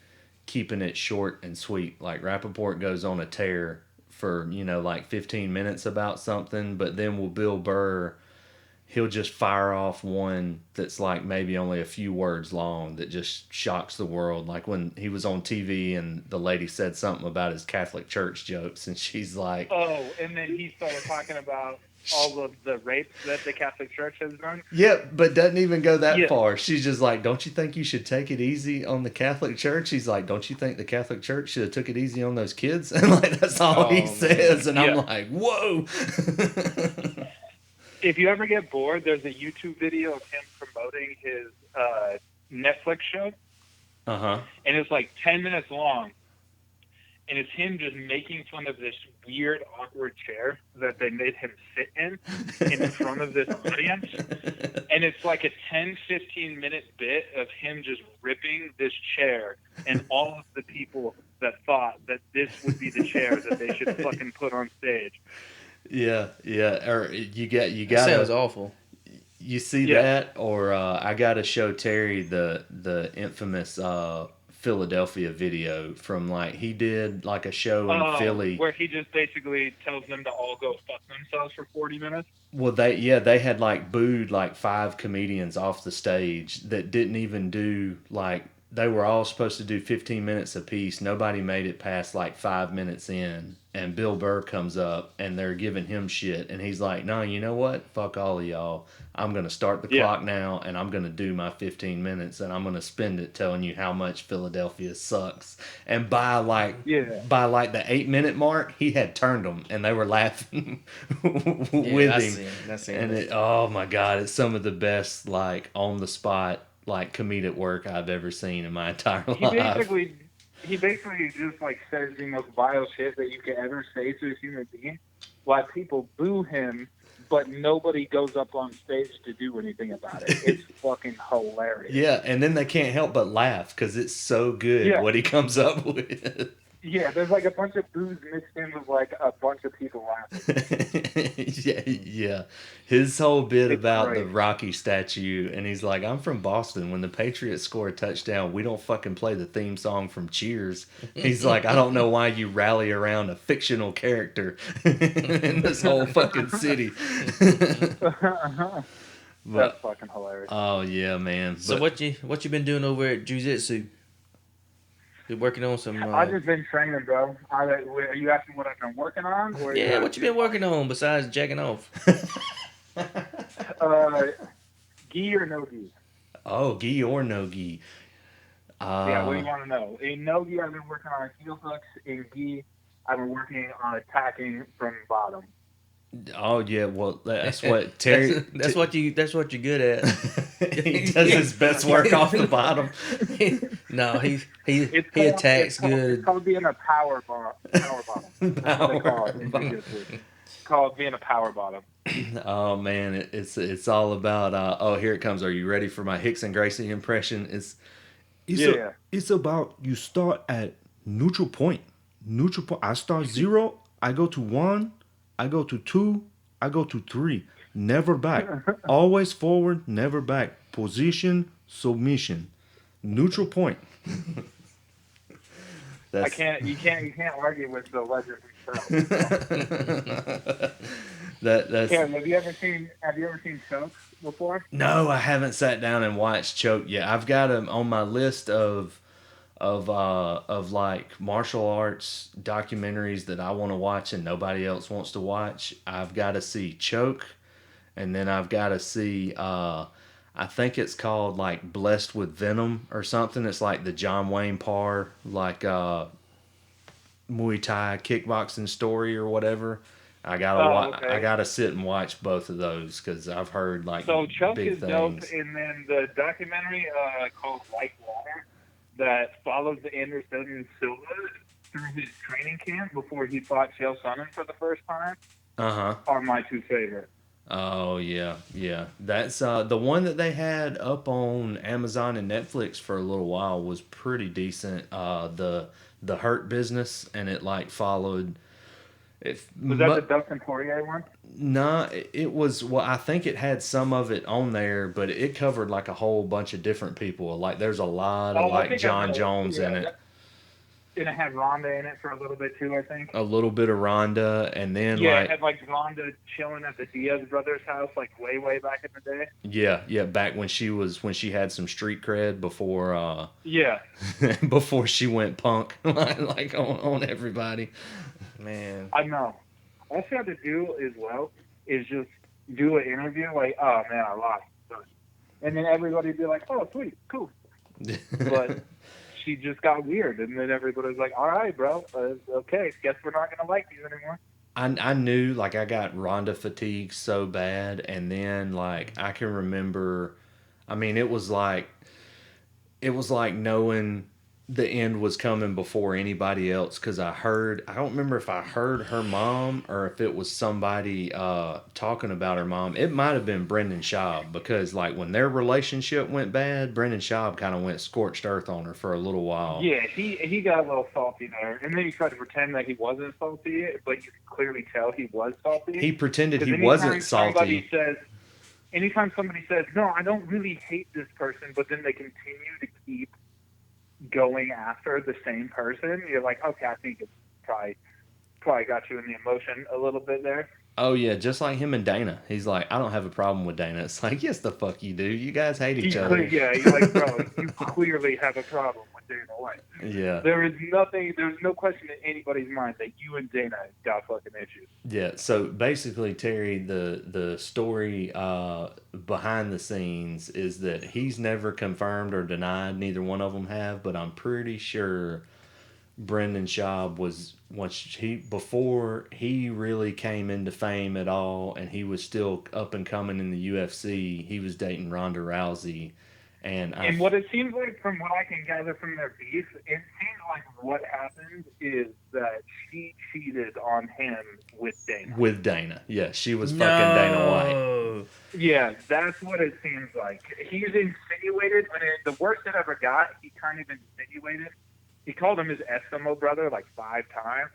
keeping it short and sweet. Like Rappaport goes on a tear for like 15 minutes about something, but then with Bill Burr, he'll just fire off one that's like maybe only a few words long that just shocks the world. Like when he was on TV and the lady said something about his Catholic Church jokes, and she's like,
"Oh," and then he started talking about all of the rapes that the Catholic Church has done.
Yeah, but doesn't even go that far. She's just like, "Don't you think you should take it easy on the Catholic Church?" He's like, "Don't you think the Catholic Church should have took it easy on those kids?" And like that's all he says, and I'm like, "Whoa."
If you ever get bored, there's a YouTube video of him promoting his Netflix show.
And
it's like 10 minutes long. And it's him just making fun of this weird, awkward chair that they made him sit in front of this audience. And it's like a 10, 15-minute bit of him just ripping this chair and all of the people that thought that this would be the chair that they should fucking put on stage.
Yeah. Or you got.
That sounds awful.
You see that, or I gotta show Terry the infamous Philadelphia video from like he did like a show in Philly
where he just basically tells them to all go fuck themselves for 40 minutes.
Well, they had like booed like 5 comedians off the stage that didn't even do like they were all supposed to do 15 minutes apiece. Nobody made it past like 5 minutes in. And Bill Burr comes up and they're giving him shit. And he's like, no, you know what? Fuck all of y'all. I'm going to start the clock now and I'm going to do my 15 minutes and I'm going to spend it telling you how much Philadelphia sucks. And by the 8-minute mark, he had turned them and they were laughing with him.
That's
and oh my God, it's some of the best like on the spot like comedic work I've ever seen in my entire life.
He basically just like says the most vile shit that you could ever say to a human being, while people boo him, but nobody goes up on stage to do anything about it. It's fucking hilarious.
Yeah, and then they can't help but laugh because it's so good what he comes up with.
Yeah, there's like a bunch of boos mixed in with like a bunch of people laughing.
yeah. His whole bit
It's
about
great.
the Rocky statue, and he's like, I'm from Boston. When the Patriots score a touchdown, we don't fucking play the theme song from Cheers. He's like, I don't know why you rally around a fictional character in this whole fucking city.
That's fucking hilarious.
Oh, yeah, man.
So what you been doing over at Jiu-Jitsu? Been working on some...
I've just been training, bro. Are you asking what I've been working on? Or
yeah, what you been working on besides jacking off?
Gi or no gi?
Oh, gi or no gi.
Yeah, what do you want to know? In no gi, I've been working on heel hooks. In gi, I've been working on attacking from bottom.
Oh yeah, well that's what Terry.
That's what you're good at.
He does his best work off the bottom.
No, he attacks good.
It's called being a power bottom. That's what they call it in jiu-jitsu. It's called being a power bottom.
Oh man, it's all about. Oh, here it comes. Are you ready for my Hicks and Gracie impression? It's about you start at neutral point. Neutral point. I start 0. I go to 1. I go to 2, I go to 3. Never back. Always forward, never back. Position, submission. Neutral point.
You can't argue with the legend himself.
That's
Karen, have you ever seen Choke before?
No, I haven't sat down and watched Choke yet. I've got him on my list of like martial arts documentaries that I want to watch and nobody else wants to watch. I've got to see Choke, and then I've got to see I think it's called like Blessed with Venom or something. It's like the John Wayne Parr like Muay Thai kickboxing story or whatever. I gotta sit and watch both of those because I've heard like
so Choke
big
is
things.
dope, and then the documentary called Like Water that follows Anderson Silva through his training camp before he fought Chael Sonnen for the first time are my two favorites.
Oh yeah. That's the one that they had up on Amazon and Netflix for a little while was pretty decent. The Hurt Business, and it like followed.
Was that the Dustin Poirier one?
No, it was. Well, I think it had some of it on there, but it covered like a whole bunch of different people. Like there's a lot of like John Jones in it.
And it had Ronda in it for a little bit too, I think.
A little bit of Ronda, and then
it had like Ronda chilling at the Diaz brothers' house, like way back in the day.
Yeah, back when she had some street cred before. Before she went punk, like on everybody. Man,
I know. All she had to do as well is just do an interview, like, oh man, I lost, and then everybody would be like, oh sweet, cool. But she just got weird, and then everybody was like, all right, bro, okay, guess we're not gonna like you anymore.
I knew like I got Ronda fatigue so bad, and then like I can remember, I mean it was like knowing the end was coming before anybody else, because I don't remember if I heard her mom or if it was somebody talking about her mom. It might have been Brendan Schaub, because like when their relationship went bad, Brendan Schaub kind of went scorched earth on her for a little while.
Yeah, he got a little salty there, and then he tried to pretend that he wasn't salty, but you could clearly tell he was salty.
He pretended he wasn't salty.
Anytime somebody says, no, I don't really hate this person, but then they continue to keep going after the same person, you're like, okay, I think it's probably got you in the emotion a little bit there.
Oh yeah, just like him and Dana. He's like, I don't have a problem with Dana. It's like, yes, the fuck you do. You guys hate each other.
Yeah, you're like, bro, you clearly have a problem with Dana White.
Yeah.
There's no question in anybody's mind that you and Dana got fucking issues.
Yeah. So basically, Terry, the story behind the scenes is that he's never confirmed or denied. Neither one of them have, but I'm pretty sure Brendan Schaub was before he really came into fame at all, and he was still up and coming in the UFC. He was dating Ronda Rousey, and
what it seems like, from what I can gather from their beef, it seems like what happened is that she cheated on him with Dana.
With Dana, yeah, she was fucking Dana White.
Yeah, that's what it seems like. He's insinuated, the worst it ever got, he kind of insinuated. He called him his Eskimo brother like 5 times.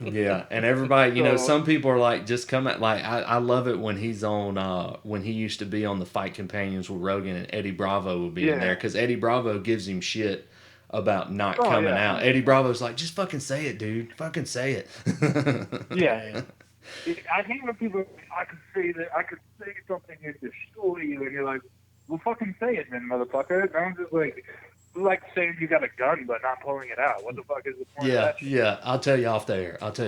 Yeah, and everybody, some people are like, just come at, like, I love it when he's on, when he used to be on the Fight Companions with Rogan, and Eddie Bravo would be in there, because Eddie Bravo gives him shit about not coming out. Eddie Bravo's like, just fucking say it, dude. Fucking say it.
Yeah. I hate when people, I could say something and destroy you, and you're like, well, fucking say it, then, motherfucker. And I'm just like saying you got a gun but not pulling it out. What the fuck is the point of that?
Yeah. I'll tell you off there. That's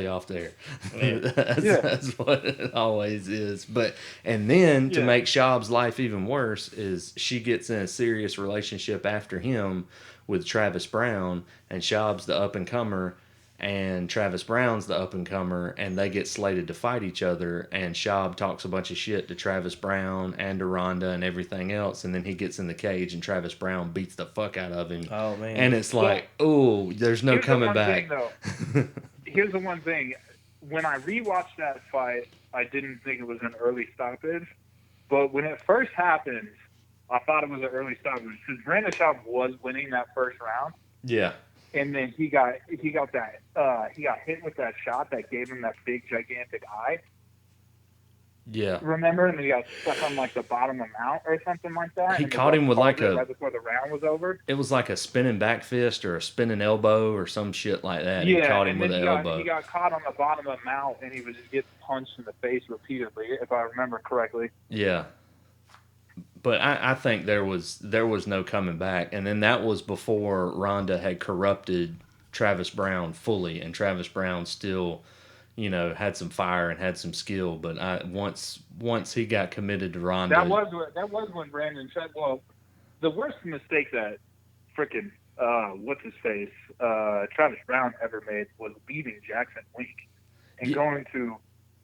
what it always is. And then to make Schaub's life even worse is she gets in a serious relationship after him with Travis Brown, and Schaub's the up and comer, and Travis Brown's the up and comer, and they get slated to fight each other, and Schaub talks a bunch of shit to Travis Brown and to Ronda and everything else, and then he gets in the cage and Travis Brown beats the fuck out of him.
Oh man.
And it's like, oh, there's no coming back.
Here's the one thing. When I rewatched that fight, I didn't think it was an early stoppage, but when it first happened, I thought it was an early stoppage because Brandon Schaub was winning that first round.
Yeah.
And then he got hit with that shot that gave him that big gigantic eye.
Yeah.
Remember? And he got stuck on like the bottom of the mount or something like that.
He caught him with like
right before the round was over.
It was like a spinning back fist or a spinning elbow or some shit like that.
Yeah,
he caught him with an elbow.
He got caught on the bottom of the mount, and he was just getting punched in the face repeatedly, if I remember correctly.
Yeah. But I think there was no coming back, and then that was before Ronda had corrupted Travis Brown fully, and Travis Brown still, had some fire and had some skill. But once he got committed to Ronda,
that was when Brandon said, "Well, the worst mistake that frickin' what's his face Travis Brown ever made was leaving Jackson Wink and going to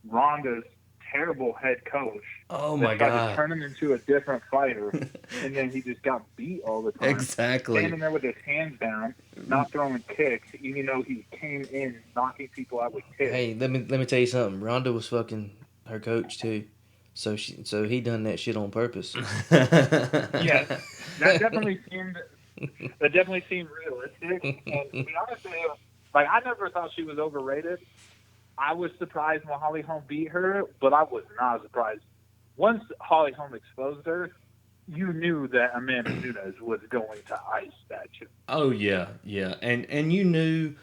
Ronda's terrible head coach."
Oh my God!
Turn him into a different fighter, and then he just got beat all the time.
Exactly.
Standing there with his hands down, not throwing kicks, even though he came in knocking people out with kicks.
Hey, let me tell you something. Ronda was fucking her coach too, so he done that shit on purpose.
Yeah, that definitely seemed realistic. And to be honest with you, like, I never thought she was overrated. I was surprised when Holly Holm beat her, but I was not surprised. Once Holly Holm exposed her, you knew that Amanda Nunes was going to ice that shit.
Oh yeah, yeah, and you knew,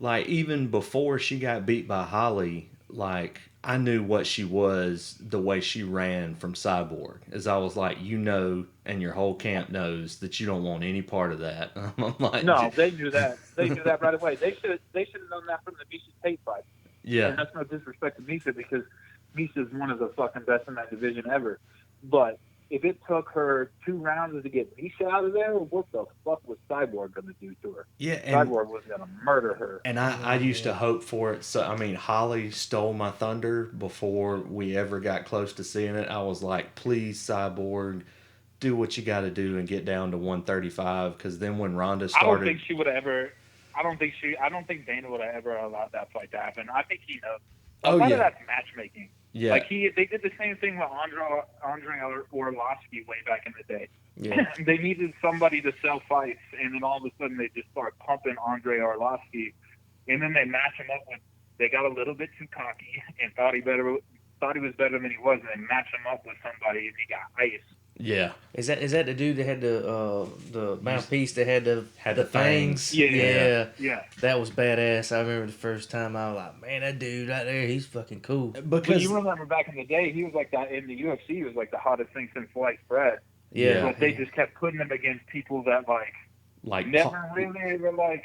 like, even before she got beat by Holly, like, I knew what she was the way she ran from Cyborg. As I was like, and your whole camp knows that you don't want any part of that. I'm like,
no, they knew that. They knew that right away. They should have known that from the Misha Tate fight.
Yeah.
And that's no disrespect to Misha, because Misha's one of the fucking best in that division ever. But if it took her 2 rounds to get Misha out of there, what the fuck was Cyborg going to do to her?
Yeah,
Cyborg was going to murder her.
And I used to hope for it. So, I mean, Holly stole my thunder before we ever got close to seeing it. I was like, please, Cyborg, do what you got to do and get down to 135. Because then when Ronda started...
I don't think she would have ever... I don't think Dana would have ever allowed that fight to happen. I think he knows. A lot of that's matchmaking.
Yeah.
Like, they did the same thing with Andre Orlovsky way back in the day.
Yeah.
They needed somebody to sell fights, and then all of a sudden they just start pumping Andre Orlovsky, and then they match him up with. They got a little bit too cocky and thought he was better than he was, and they matched him up with somebody, and he got iced.
Yeah.
Is that the dude that had the mouthpiece that had the fangs?
Yeah.
That was badass. I remember the first time I was like, man, that dude right there, he's fucking cool.
But you remember back in the day, he was like that in the UFC. He was like the hottest thing since sliced bread.
Yeah.
But they just kept putting him against people that never really were like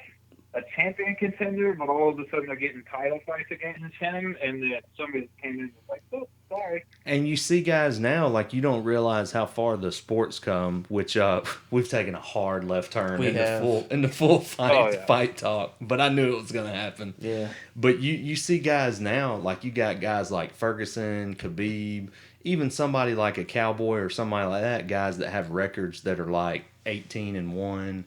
a champion contender, but all of a sudden they're getting title fights against him, and then somebody came in and was like, oh, sorry.
And you see guys now, like, you don't realize how far the sport's come, which we've taken a hard left turn into full fight talk, but I knew it was going to happen.
Yeah.
But you see guys now, like, you got guys like Ferguson, Khabib, even somebody like a Cowboy or somebody like that, guys that have records that are like 18-1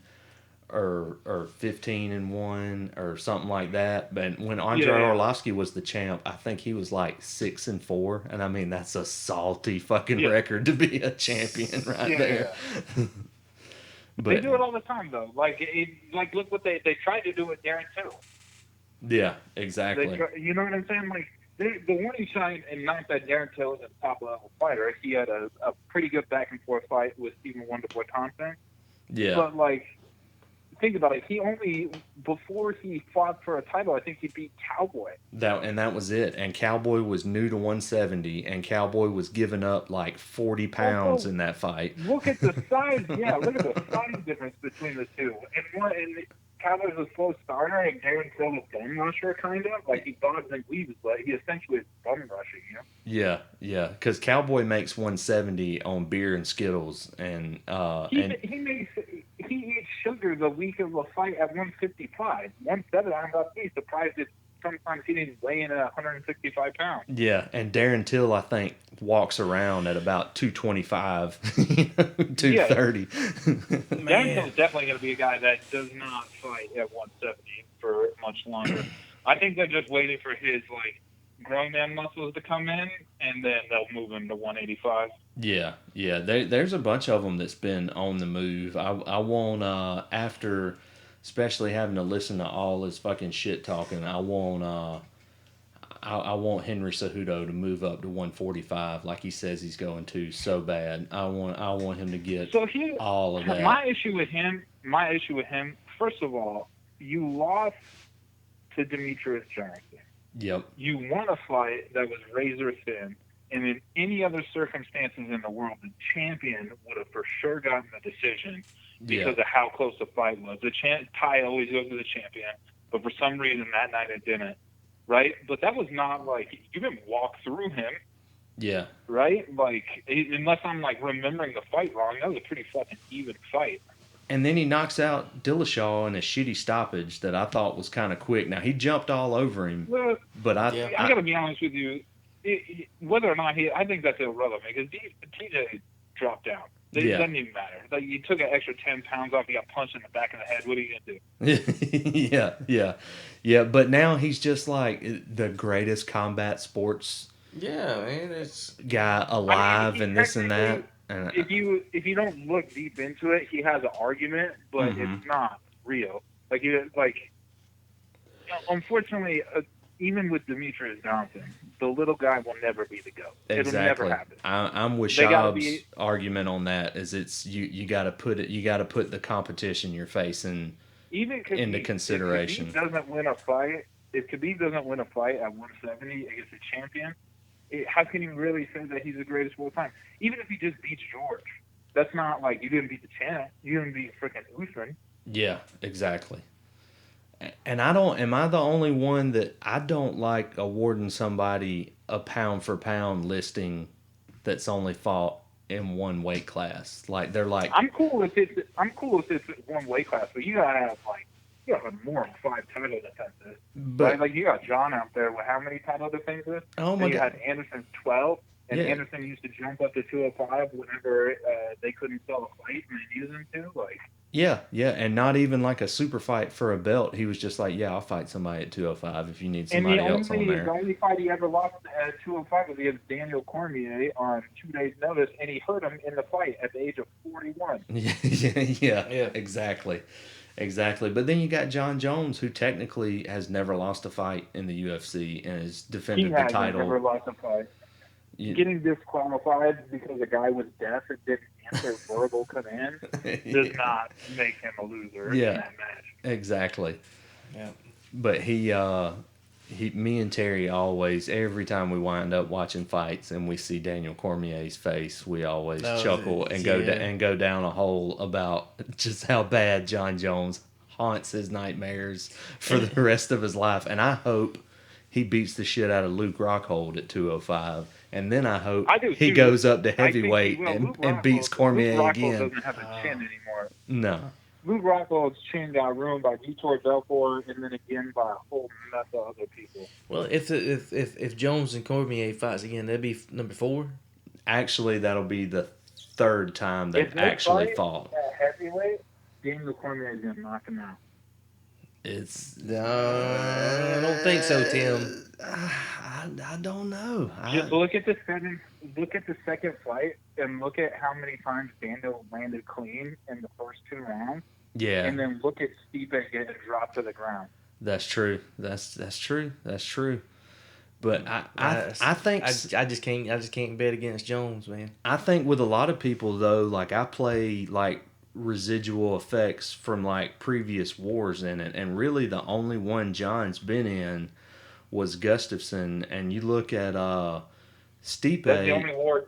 or 15-1 or something like that. But when Andrei Arlovski was the champ, I think he was like 6-4, and I mean that's a salty fucking record to be a champion there. But
they do it all the time though. Like look what they tried to do with Darren Till.
Yeah, exactly.
You know what I'm saying? Like the warning sign, and not that Darren Till is a top level fighter. He had a pretty good back and forth fight with Stephen Wonderboy Thompson.
Yeah.
But like, think about it. He only, before he fought for a title, I think he beat Cowboy.
That was it. And Cowboy was new to 170, and Cowboy was giving up like 40 pounds in that fight.
Look at the size. Look at the size difference between the two. And Cowboy was a slow starter, and Darren Till was bum rusher, kind of. Like, he dodged and weaves, but he essentially is bum rushing, you know?
Yeah. Because Cowboy makes 170 on beer and Skittles, and
he eats sugar the week of a fight at 155. 170, I'm about to be surprised if sometimes he didn't weigh in at 165 pounds.
Yeah, and Darren Till, I think, walks around at about 225, 230.
Darren Till is definitely going to be a guy that does not fight at 170 for much longer. I think they're just waiting for his, like, grown man muscles to come in, and then they'll move him to 185.
Yeah. There's a bunch of them that's been on the move. I won't, after, especially having to listen to all this fucking shit talking, I want Henry Cejudo to move up to 145 like he says he's going to so bad. I want him to get all of that.
My issue with him, first of all, you lost to Demetrius Johnson.
Yep.
You won a fight that was razor thin, and in any other circumstances in the world, the champion would have for sure gotten the decision because of how close the fight was. The tie always goes to the champion, but for some reason that night it didn't, right? But that was not like, you didn't walk through him.
Yeah.
Right? Like, unless I'm like remembering the fight wrong, that was a pretty fucking even fight.
And then he knocks out Dillashaw in a shitty stoppage that I thought was kind of quick. Now, he jumped all over him, but I
got to be honest with you. Whether or not I think that's irrelevant because TJ dropped down. It doesn't even matter. Like, you took an extra 10 pounds off. You got punched in the back of the head. What are you going
to do? Yeah. But now he's just like the greatest combat sports guy alive, and this and that.
If you don't look deep into it, he has an argument, but it's not real. Unfortunately, even with Demetrius Johnson, the little guy will never be the GOAT.
Exactly.
It'll never happen.
I'm with Shab's argument on that. Is it's you got to put the competition you're facing into consideration.
If Khabib doesn't win a fight at 170 against a champion, how can you really say that he's the greatest of all time? Even if he just beats George, that's not like you didn't beat the champ. You didn't beat freaking Usman.
Yeah, exactly. And am I the only one that I don't like awarding somebody a pound for pound listing that's only fought in one weight class? Like, they're like,
I'm cool if it's one weight class, but you gotta have more than 5 title defenses. But right? Like, you got John out there with how many title defenses?
Oh my God!
You had Anderson 12, and Anderson used to jump up to 205 whenever they couldn't sell a fight and they used him to. Like,
yeah, and not even like a super fight for a belt. He was just like, I'll fight somebody at 205 if you need somebody else on there.
The only fight he ever lost at 205 was against Daniel Cormier on 2 days' notice, and he hurt him in the fight at the age of 41.
Yeah, exactly. But then you got John Jones, who technically has never lost a fight in the UFC and has defended the title.
He never lost a fight. Getting disqualified because a guy was deaf, it didn't answer verbal commands does not make him a loser in that match.
Exactly.
Yeah.
But me and Terry always, every time we wind up watching fights and we see Daniel Cormier's face, we always chuckle and go down a hole about just how bad John Jones haunts his nightmares for the rest of his life. And I hope he beats the shit out of Luke Rockhold at 205. And then I hope he goes up to heavyweight and beats Cormier
Luke
again.
Rockhold doesn't have a chin anymore.
No.
Luke Rockhold's chin got ruined by Vitor Belfort and then again by a whole mess of other people.
Well, if Jones and Cormier fights again, that'd be number 4.
Actually, that'll be the 3rd time they've actually fought.
At heavyweight, Daniel Cormier is gonna knock him out.
I don't think so, Tim.
I don't know.
Just look at the second fight and look at how many times Daniel landed clean in the first 2 rounds.
Yeah.
And then look at Stipe getting dropped to the ground.
That's true. That's true. That's true. But I think
I just can't bet against Jones, man.
I think with a lot of people though, like I play like residual effects from like previous wars in it, and really the only one John's been in was Gustafsson, and you look at Stipe.
That's the only war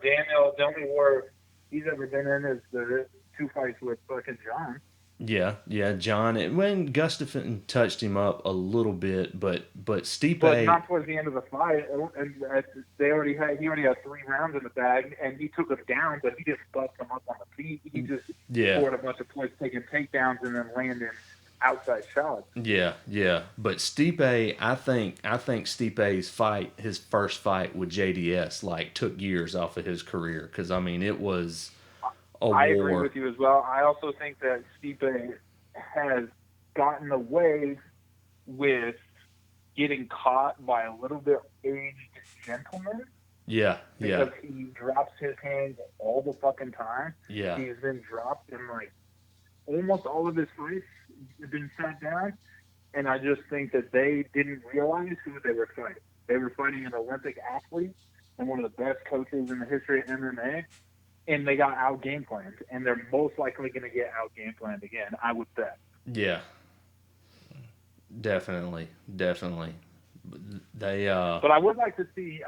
he's ever been in is the 2 fights with fucking John.
Yeah, John. When Gustafsson touched him up a little bit, but Stipe.
But not towards the end of the fight. And he already had 3 rounds in the bag, and he took him down, but he didn't bust him up on the feet. He just scored a bunch of points, taking takedowns and then landing outside shots. Yeah.
But Stipe, I think Stipe's fight, his first fight with JDS, like took years off of his career because I mean it was. I
agree with you as well. I also think that Stipe has gotten away with getting caught by a little bit aged gentleman.
Yeah.
Because he drops his hands all the fucking time.
Yeah.
He's been dropped in like almost all of his fights. Have been sat down, and I just think that they didn't realize who they were fighting. They were fighting an Olympic athlete and one of the best coaches in the history of MMA. And they got out game planned, and they're most likely going to get out game planned again. I would bet.
Yeah, definitely. They.
But I'd like to see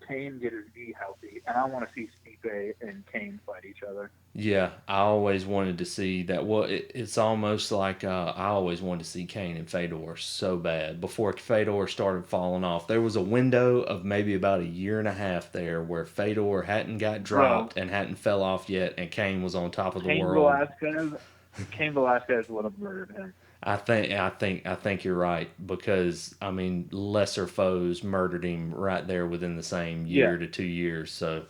Kane get his knee healthy, and I want to see Stipe and Kane fight each other.
Yeah, I always wanted to see that. Well, it's almost like I always wanted to see Kane and Fedor so bad. Before Fedor started falling off, there was a window of maybe about a year and a half there where Fedor hadn't got dropped and hadn't fell off yet, and Kane was on top of the world.
Cain Velasquez would have murdered him.
I think you're right because I mean lesser foes murdered him right there within the same year to 2 years. So.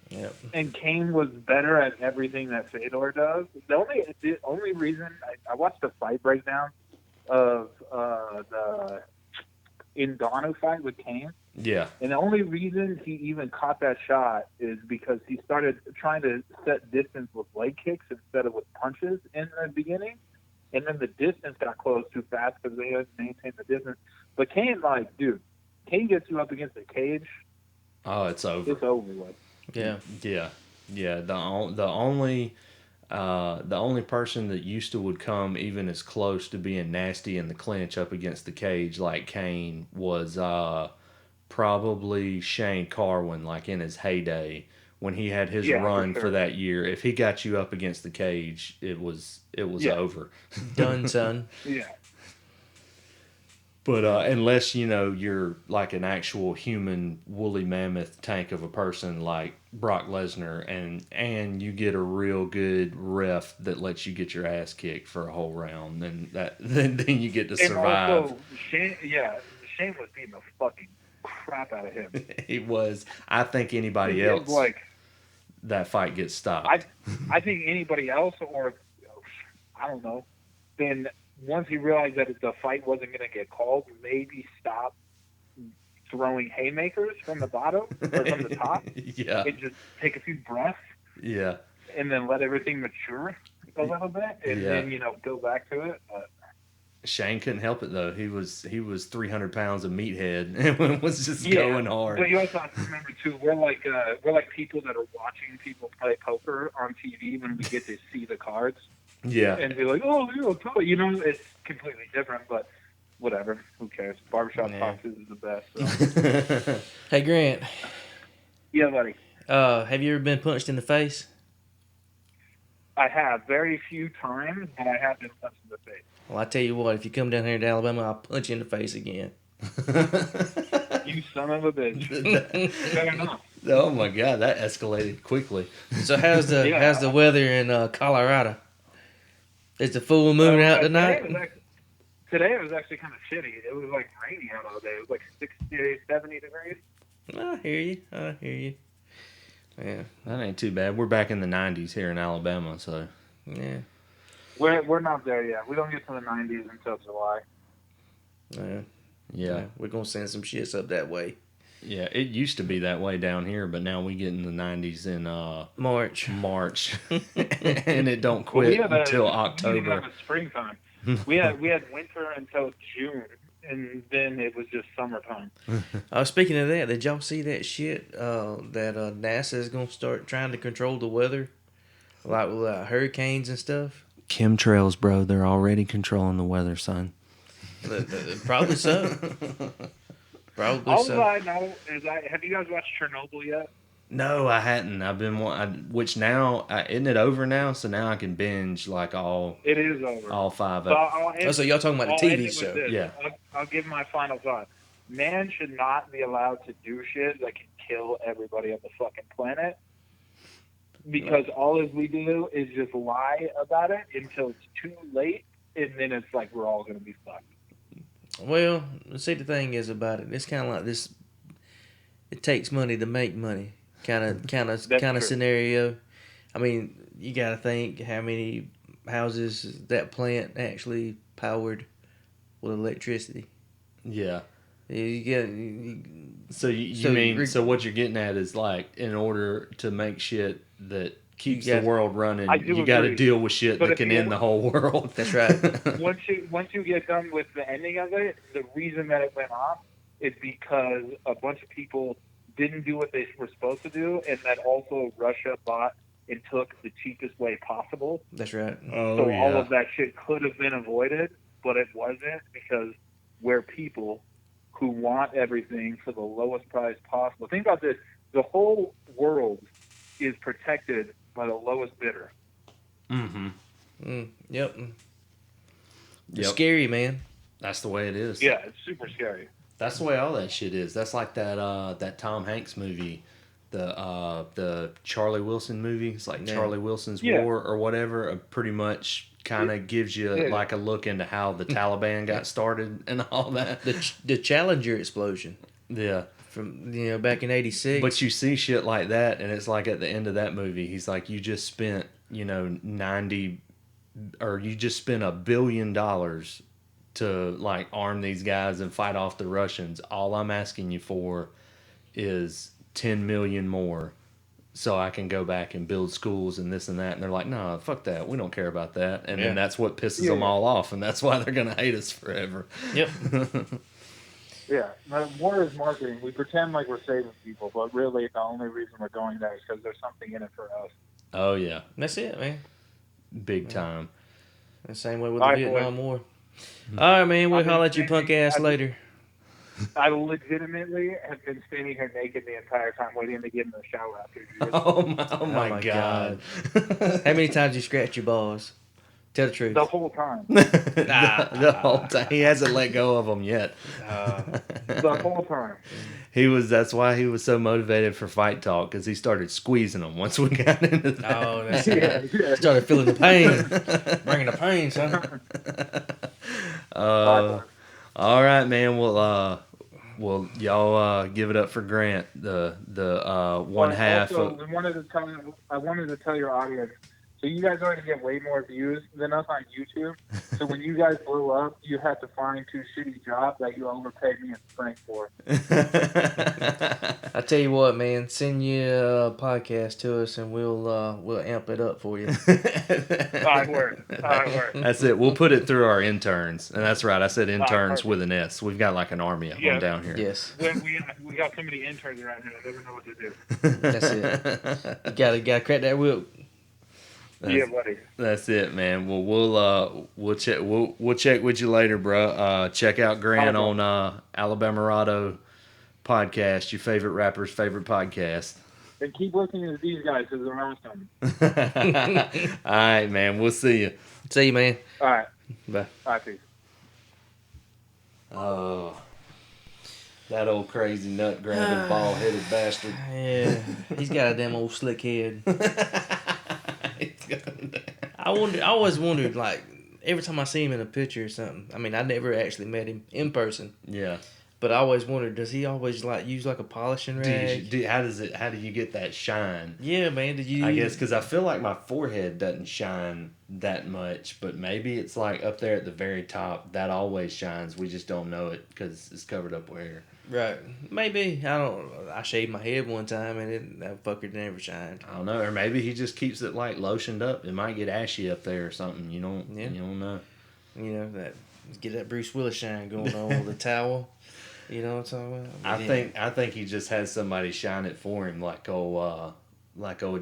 Yep.
And Kane was better at everything that Fedor does. The only reason I watched the fight breakdown of the Ngannou fight with Kane.
Yeah.
And the only reason he even caught that shot is because he started trying to set distance with leg kicks instead of with punches in the beginning. And then the distance got closed too fast because they had to maintain the distance. But Kane, Kane gets you up against the cage.
Oh, it's over.
It's over with.
Yeah. The only person that used to would come even as close to being nasty in the clinch up against the cage like Kane was probably Shane Carwin, like in his heyday when he had his run for that year. If he got you up against the cage, it was over.
Done, son.
Yeah.
But unless, you're like an actual human woolly mammoth tank of a person like Brock Lesnar and you get a real good ref that lets you get your ass kicked for a whole round, then you get to survive.
And also, Shane was beating the fucking crap out of him.
He was. I think anybody else, that fight gets stopped.
I think anybody else, or I don't know, then once he realized that the fight wasn't going to get called, maybe stop throwing haymakers from the bottom or from the top.
Yeah.
And just take a few breaths.
Yeah.
And then let everything mature a little bit, and then go back to it. But
Shane couldn't help it though. He was 300 pounds of meathead and was just going hard.
But you also have to remember too, we're like people that are watching people play poker on TV when we get to see the cards.
Yeah.
And be like, oh, you know, it's completely different, but whatever. Who cares? Barbershop talks is the best. So.
Hey Grant.
Yeah, buddy.
Have you ever been punched in the face?
I have very few times, but I have been punched in the face.
Well, I tell you what, if you come down here to Alabama, I'll punch you in the face again.
You son of a bitch. Fair enough.
Oh my God, that escalated quickly.
So how's the weather in Colorado? Is the full moon out tonight?
Today it was actually kind of shitty. It was like rainy out all day. It was like 60, 70 degrees.
I hear you. Yeah.
That ain't too bad. We're back in the 90s here in Alabama, so.
Yeah.
We're not there yet. We don't get to the 90s until July.
Yeah.
We're going to send some shits up that way.
Yeah, it used to be that way down here, but now we get in the 90s in March. And it don't quit until October.
We have a springtime. We had winter until June, and then it was just summertime.
Speaking of that, did y'all see that shit that NASA is going to start trying to control the weather? Like with hurricanes and stuff?
Chemtrails, bro. They're already controlling the weather, son.
Probably so.
All I know is have you guys watched Chernobyl yet?
No, I hadn't. I've been which now isn't it over now? So now I can binge like all.
It is over.
All 5
of
it. So y'all talking about the TV show?
Yeah.
I'll give my final thought. Man should not be allowed to do shit that can kill everybody on the fucking planet. Because all we do is just lie about it until it's too late, and then it's like we're all going to be fucked.
Well, see, the thing is about it, it's kind of like this. It takes money to make money, kind of scenario. I mean, you got to think how many houses that plant actually powered with electricity.
Yeah.
You get.
So what you're getting at is like in order to make shit that keeps the world running, you got to deal with shit that can end the whole world.
That's right.
Once you get done with the ending of it, the reason that it went off is because a bunch of people didn't do what they were supposed to do, and that also Russia bought and took the cheapest way possible.
That's right.
So all of that shit could have been avoided, but it wasn't because we're people who want everything for the lowest price possible. Think about this. The whole world is protected by the lowest bidder.
Mm-hmm. Yep. It's scary, man.
That's the way it is.
Yeah, it's super scary.
That's the way all that shit is. That's like that Tom Hanks movie, the Charlie Wilson movie. It's like Charlie Wilson's War or whatever. It pretty much kind of gives you like a look into how the Taliban got started and all that.
The Challenger explosion.
Yeah.
From back in '86.
But you see shit like that, and it's like at the end of that movie, he's like, you just spent $1 billion to like arm these guys and fight off the Russians. All I'm asking you for is 10 million more, so I can go back and build schools and this and that. And they're like, no, fuck that. We don't care about that. And then that's what pisses them all off, and that's why they're gonna hate us forever.
Yep.
Yeah, war is marketing. We pretend like we're saving people, but really the only reason we're going there is because there's something in it for us.
Oh, yeah.
That's it, man.
Big time.
The same way with the Vietnam War. All right, man. We'll holler at your punk ass later.
I legitimately have been standing here naked the entire time waiting to get in the shower after you.
Oh my God.
How many times you scratched your balls? Tell the truth.
The whole time.
The whole time. He hasn't let go of them yet.
The whole time.
That's why he was so motivated for Fight Talk, because he started squeezing them once we got into that.
Oh, that's it. Yeah. Started feeling the pain. Bringing the pain, son.
All right, man. Well, y'all give it up for Grant, the one half.
Also, I wanted to tell your audience, So you guys already get way more views than us on YouTube. So when you guys blow up, you have to find 2 shitty jobs that you overpaid me and Frank for.
I tell you what, man, send your podcast to us and we'll amp it up for you.
I work.
That's it. We'll put it through our interns. And that's right. I said interns
perfect.
with an S. We've got like an army of them down here.
Yes,
We got so many interns around here that never know what to do.
that's it. You gotta crack that whip.
Yeah, buddy.
That's it, man. Well, we'll check. We'll check with you later, bro. Check out Grant on Alabama Rado podcast. Your favorite rapper's favorite podcast.
And keep listening to these guys because they're awesome.
All right, man. We'll see you.
See you, man.
All right.
Bye.
All right, peace.
Oh, that old crazy nut grabbing bald headed bastard.
Yeah, he's got a damn old slick head. I always wondered, like, every time I see him in a picture or something. I mean, I never actually met him in person.
Yeah.
But I always wondered, does he always like use like a polishing rag?
How do you get that shine?
Yeah, man. Did you?
I guess because I feel like my forehead doesn't shine that much, but maybe it's like up there at the very top that always shines. We just don't know it because it's covered up with hair.
Right. Maybe. I shaved my head one time and that fucker never shined.
I don't know, or maybe he just keeps it like lotioned up. It might get ashy up there or something. You don't know.
You know get that Bruce Willis shine going on with the towel. You know what I'm talking about?
I think he just has somebody shine it for him, like old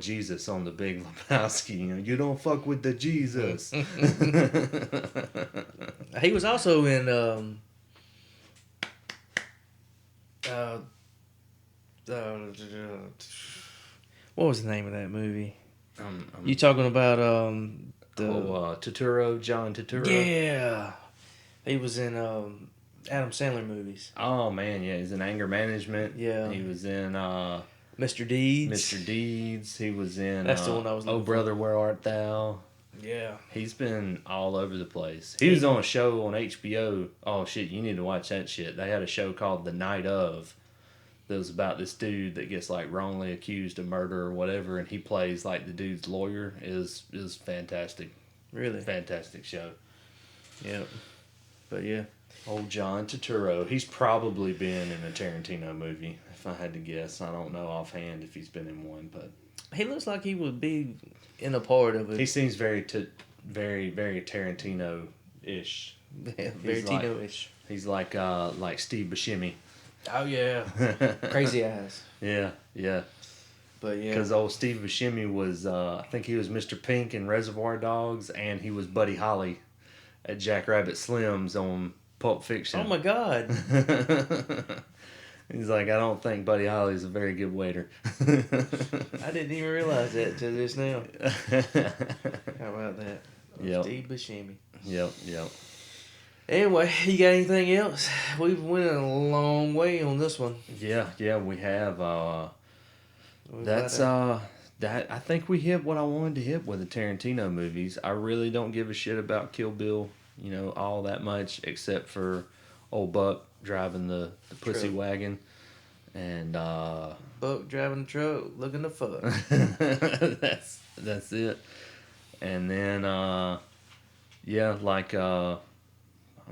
Jesus on the Big Lebowski. You know, you don't fuck with the Jesus.
He was also in what was the name of that movie? You talking about
Turturro, John Turturro?
Yeah, he was in Adam Sandler movies.
Oh man, yeah, he's in Anger Management.
Yeah,
he was in
Mr. Deeds.
Mr. Deeds. He was in.
That's the one I was.
Oh brother, where art thou?
Yeah,
he's been all over the place. He was on a show on HBO. Oh shit, you need to watch that shit. They had a show called The Night Of. That was about this dude that gets like wrongly accused of murder or whatever, and he plays like the dude's lawyer. Is fantastic.
Really
fantastic show.
Yeah, but yeah.
Old John Turturro. He's probably been in a Tarantino movie, if I had to guess. I don't know offhand if he's been in one, but
he looks like he would be in a part of it.
He seems very Tarantino-ish.
Yeah, very Tino-ish.
He's like Steve Buscemi.
Oh yeah, crazy eyes.
Yeah.
But yeah,
because old Steve Buscemi was, I think he was Mr. Pink in Reservoir Dogs, and he was Buddy Holly at Jack Rabbit Slim's on Pulp Fiction.
Oh my God.
He's like, I don't think Buddy Holly's a very good waiter.
I didn't even realize that till just now. How about that?
Yep.
Steve Buscemi.
Yep.
Anyway, you got anything else? We've went a long way on this one.
Yeah, we have. That I think we hit what I wanted to hit with the Tarantino movies. I really don't give a shit about Kill Bill, all that much, except for old Buck driving the pussy wagon, and
Buck driving the truck, looking to fuck.
that's it. And then I'm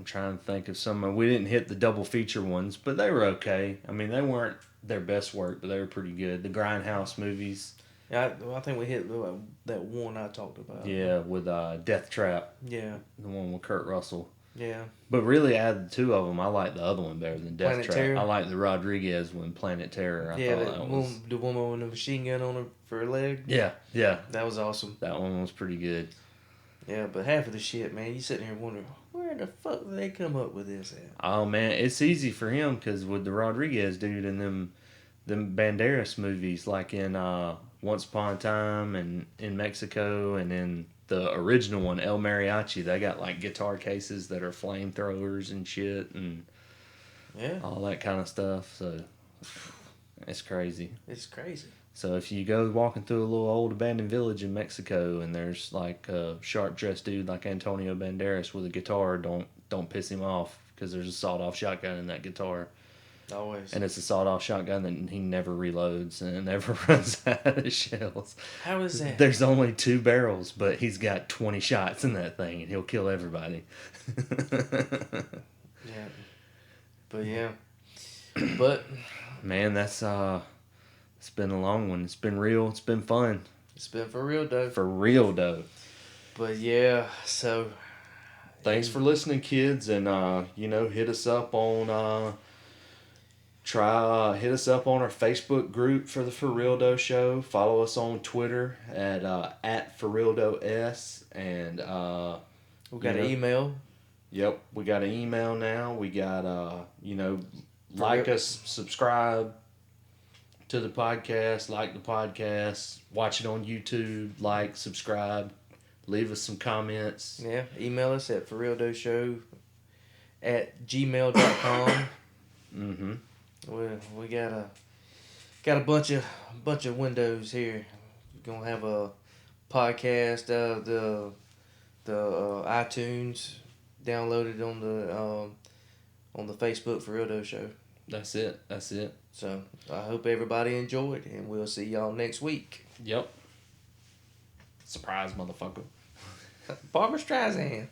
trying to think of some. We didn't hit the double feature ones, but they were okay. I mean, they weren't their best work, but they were pretty good. The Grindhouse movies.
Yeah, I think we hit that one I talked about.
Yeah, with Death Trap.
Yeah.
The one with Kurt Russell.
Yeah.
But really, out of the two of them, I like the other one better than Death
Planet
Trap.
Terror?
I like the Rodriguez one, Planet Terror. I thought that was...
the woman with the machine gun on her for her leg.
Yeah.
That was awesome.
That one was pretty good.
Yeah, but half of the shit, man, you sitting here wondering, where the fuck did they come up with this at?
Oh, man, it's easy for him, because with the Rodriguez dude and them Banderas movies, like in Once Upon a Time and in Mexico, and in the original one, El Mariachi, they got like guitar cases that are flamethrowers and shit and all that kind of stuff. So it's crazy.
It's crazy.
So if you go walking through a little old abandoned village in Mexico and there's like a sharp dressed dude like Antonio Banderas with a guitar, don't piss him off, because there's a sawed off shotgun in that guitar.
Always.
And it's a sawed-off shotgun that he never reloads and it never runs out of shells.
How is that?
There's only 2 barrels, but he's got 20 shots in that thing, and he'll kill everybody.
Yeah. But yeah. But
man, that's it's been a long one. It's been real. It's been fun.
it's been for real, though.
For real, though.
But yeah, so
Thanks for listening, kids, and hit us up on hit us up on our Facebook group for the Forealdo Show. Follow us on Twitter at ForealdoS, and
we got an email.
Yep, we got an email now. We got like us, subscribe to the podcast, like the podcast, watch it on YouTube, like, subscribe. Leave us some comments.
Yeah, email us at forealdo@gmail.com.
Mm-hmm.
We got a bunch of windows here. We're gonna have a podcast, the iTunes downloaded on the Facebook Forealdo Show.
That's it.
So I hope everybody enjoyed, and we'll see y'all next week.
Yep. Surprise, motherfucker.
Barbara Streisand.